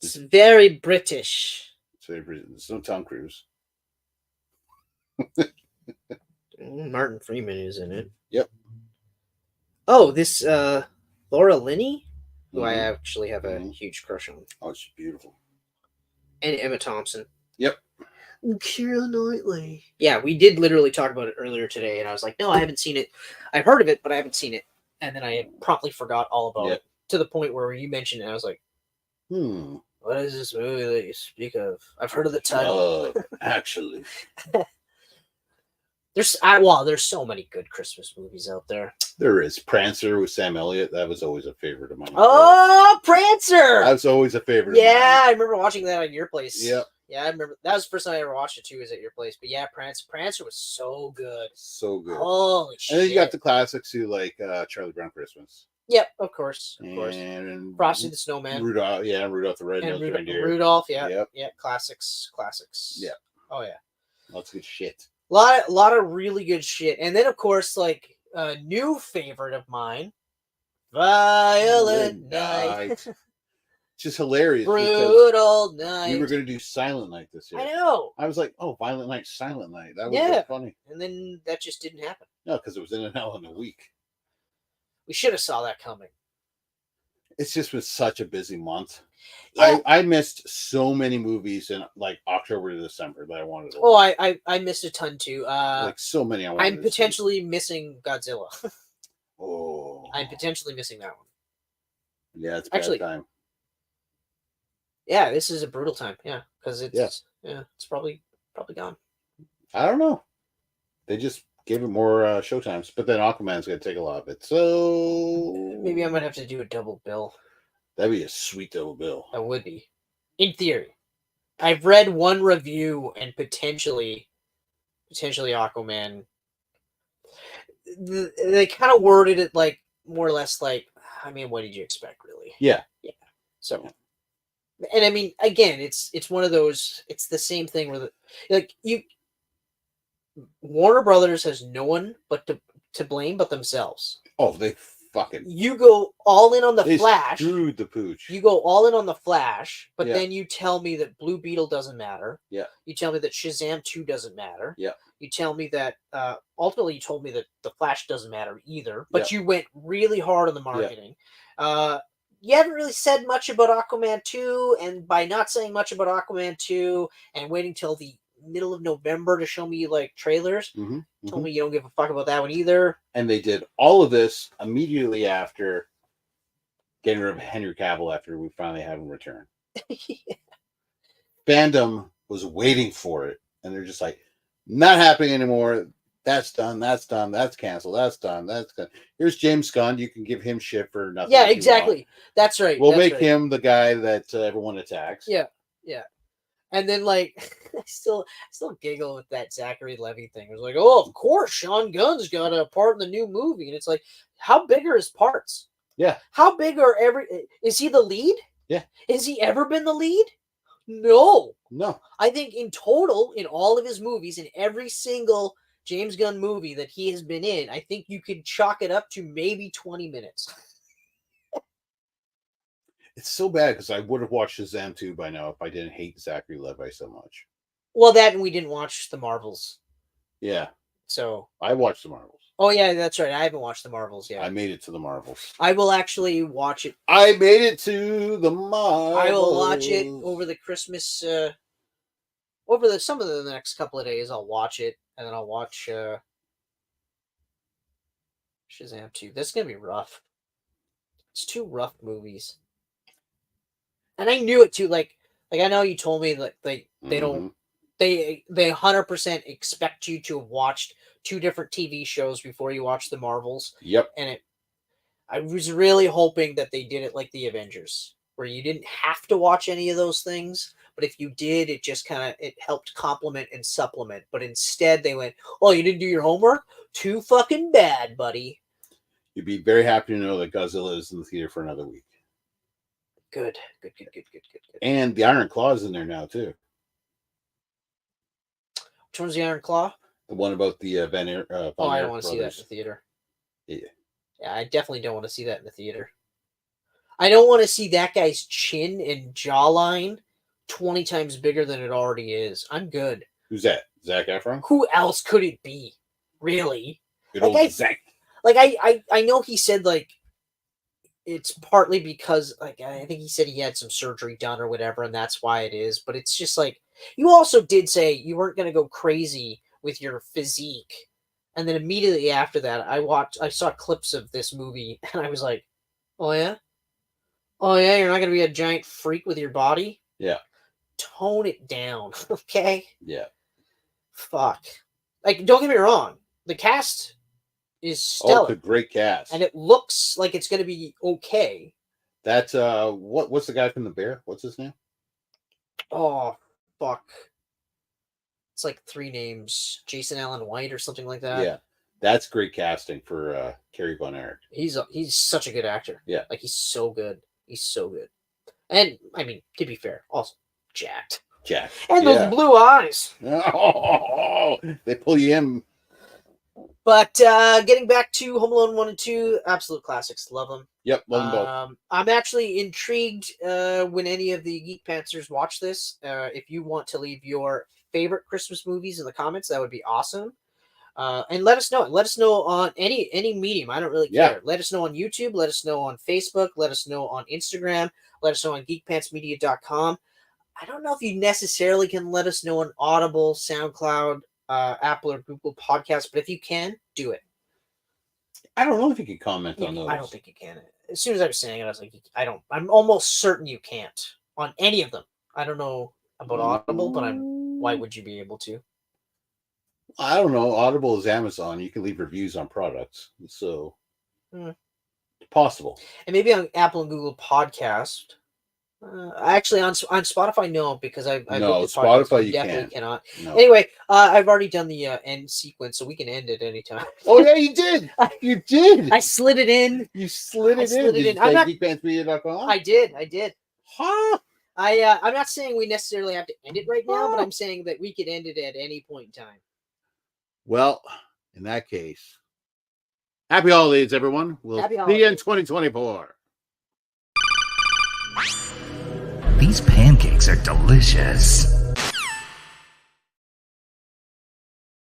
very British. It's no Tom Cruise. Martin Freeman is in it. Yep. Oh, this Laura Linney, who I Mhm. actually have a huge crush on. Oh, she's beautiful. And Emma Thompson. Yep. And Keira Knightley. Yeah, we did literally talk about it earlier today, and I was like, no, I haven't seen it. I've heard of it, but I haven't seen it. And then I promptly forgot all about it, to the point where you mentioned it, and I was like, what is this movie that you speak of? I've heard of the title. Actually. There's so many good Christmas movies out there. There is Prancer with Sam Elliott. That was always a favorite of mine. Oh, Prancer! That was always a favorite. Yeah, I remember watching that at your place. Yep. Yeah, I remember. That was the first time I ever watched it too. Was at your place. But yeah, Prancer was so good. So good. Holy shit! And then you got the classics too, like Charlie Brown Christmas. Yep, of course. And Frosty the Snowman. Rudolph the Red-Nosed Reindeer. Rudolph, yeah. Yep. Yeah, classics. Yeah. Oh yeah. Lots of good shit. Lot of really good shit. And then of course, like a new favorite of mine, Violent Night. Just hilarious. Brutal Night. We were going to do Silent Night this year. I know. I was like, oh, Violent Night, Silent Night. That was funny. And then that just didn't happen. No, because it was in and out in a week. We should have saw that coming. It's just been such a busy month. Yeah. I missed so many movies in like October to December that I wanted to watch. Oh, I missed a ton too. Like so many. I'm potentially missing Godzilla. Oh. I'm potentially missing that one. Yeah, it's bad time. Yeah, this is a brutal time. Yeah, because it's it's probably gone. I don't know. They just gave it more showtimes, but then Aquaman's going to take a lot of it. So maybe I might have to do a double bill. That'd be a sweet double bill. That would be, in theory. I've read one review, and potentially Aquaman. They kind of worded it like more or less like, I mean, what did you expect, really? Yeah. So. And I mean, again, it's one of those. It's the same thing where Warner Brothers has no one but to blame but themselves. Oh, they fucking. You go all in on the Flash. Screwed the pooch. You go all in on the Flash, but Yeah. then you tell me that Blue Beetle doesn't matter. Yeah. You tell me that Shazam 2 doesn't matter. Yeah. You tell me that ultimately you told me that the Flash doesn't matter either. But you went really hard on the marketing. Yeah. You haven't really said much about Aquaman 2, and by not saying much about Aquaman 2 and waiting till the middle of November to show me like trailers, told me you don't give a fuck about that one either. And they did all of this immediately after getting rid of Henry Cavill after we finally had him return. Fandom was waiting for it, and they're just like, not happening anymore. That's done. That's done. That's canceled. That's done. That's done. Here's James Gunn. You can give him shit for nothing. Yeah, exactly. That's right. We'll make him the guy that everyone attacks. Yeah, yeah. And then, like, I still giggle with that Zachary Levi thing. It was like, oh, of course, Sean Gunn's got a part in the new movie, and it's like, how big are his parts? Yeah. How big are is he the lead? Yeah. Has he ever been the lead? No. I think in total, in all of his movies, in every single James Gunn movie that he has been in, I think you could chalk it up to maybe 20 minutes. It's so bad because I would have watched Shazam 2 by now if I didn't hate Zachary Levi so much. Well, that and we didn't watch the Marvels. Yeah. So I watched the Marvels. Oh, yeah, that's right. I haven't watched the Marvels yet. I made it to the Marvels. I will actually watch it. I made it to the Marvels. I will watch it over the Christmas over some of the next couple of days, I'll watch it, and then I'll watch Shazam 2. This is gonna be rough. It's 2 rough movies, and I knew it too. Like I know you told me that they don't they 100% expect you to have watched 2 different TV shows before you watch the Marvels. Yep. And I was really hoping that they did it like the Avengers, where you didn't have to watch any of those things, but if you did, it just it helped complement and supplement. But instead, they went, "Oh, you didn't do your homework? Too fucking bad, buddy." You'd be very happy to know that Godzilla is in the theater for another week. Good. And the Iron Claw is in there now too. Which one's the Iron Claw? The one about the Van Air. Oh, I don't want to see that in the theater. Yeah, I definitely don't want to see that in the theater. I don't want to see that guy's chin and jawline 20 times bigger than it already is. I'm good. Who's that? Zac Efron? Who else could it be? Really? Good old Zac. Like I know he said like it's partly because like I think he said he had some surgery done or whatever, and that's why it is. But it's just like you also did say you weren't going to go crazy with your physique, and then immediately after that, I saw clips of this movie, and I was like, oh yeah, you're not going to be a giant freak with your body. Yeah. Tone it down, okay? Yeah. Fuck. Like, don't get me wrong, the cast is stellar. Oh, it's a great cast. And it looks like it's going to be okay. That's what's the guy from The Bear? What's his name? Oh, fuck. It's like 3 names. Jason Allen White or something like that. Yeah. That's great casting for Kerry Von Erich. He's such a good actor. Yeah. Like he's so good. He's so good. And I mean, to be fair, also jacked. And those blue eyes. Oh, they pull you in. But getting back to Home Alone 1 and 2, absolute classics. Love them. Yep, love them both. I'm actually intrigued when any of the Geek-Pantsers watch this. If you want to leave your favorite Christmas movies in the comments, that would be awesome. And let us know. Let us know on any medium. I don't really care. Yeah. Let us know on YouTube. Let us know on Facebook. Let us know on Instagram. Let us know on geekpantsmedia.com. I don't know if you necessarily can let us know on Audible, SoundCloud, Apple or Google Podcasts, but if you can, do it. I don't know if you can comment on those. I don't think you can. As soon as I was saying it, I was like, I'm almost certain you can't on any of them. I don't know about Audible, but why would you be able to? I don't know. Audible is Amazon. You can leave reviews on products, so it's possible. And maybe on Apple and Google Podcast. Actually, on Spotify, no, because I've no looked at Spotify. You definitely cannot. No. Anyway, I've already done the end sequence, so we can end it anytime. Oh yeah, you did. You did. I slid it in. You slid it in. Did you I'm not geekpantsmedia.com? I did. Huh? I'm not saying we necessarily have to end it right now, but I'm saying that we could end it at any point in time. Well, in that case, happy holidays, everyone. We'll see you in 2024. These pancakes are delicious.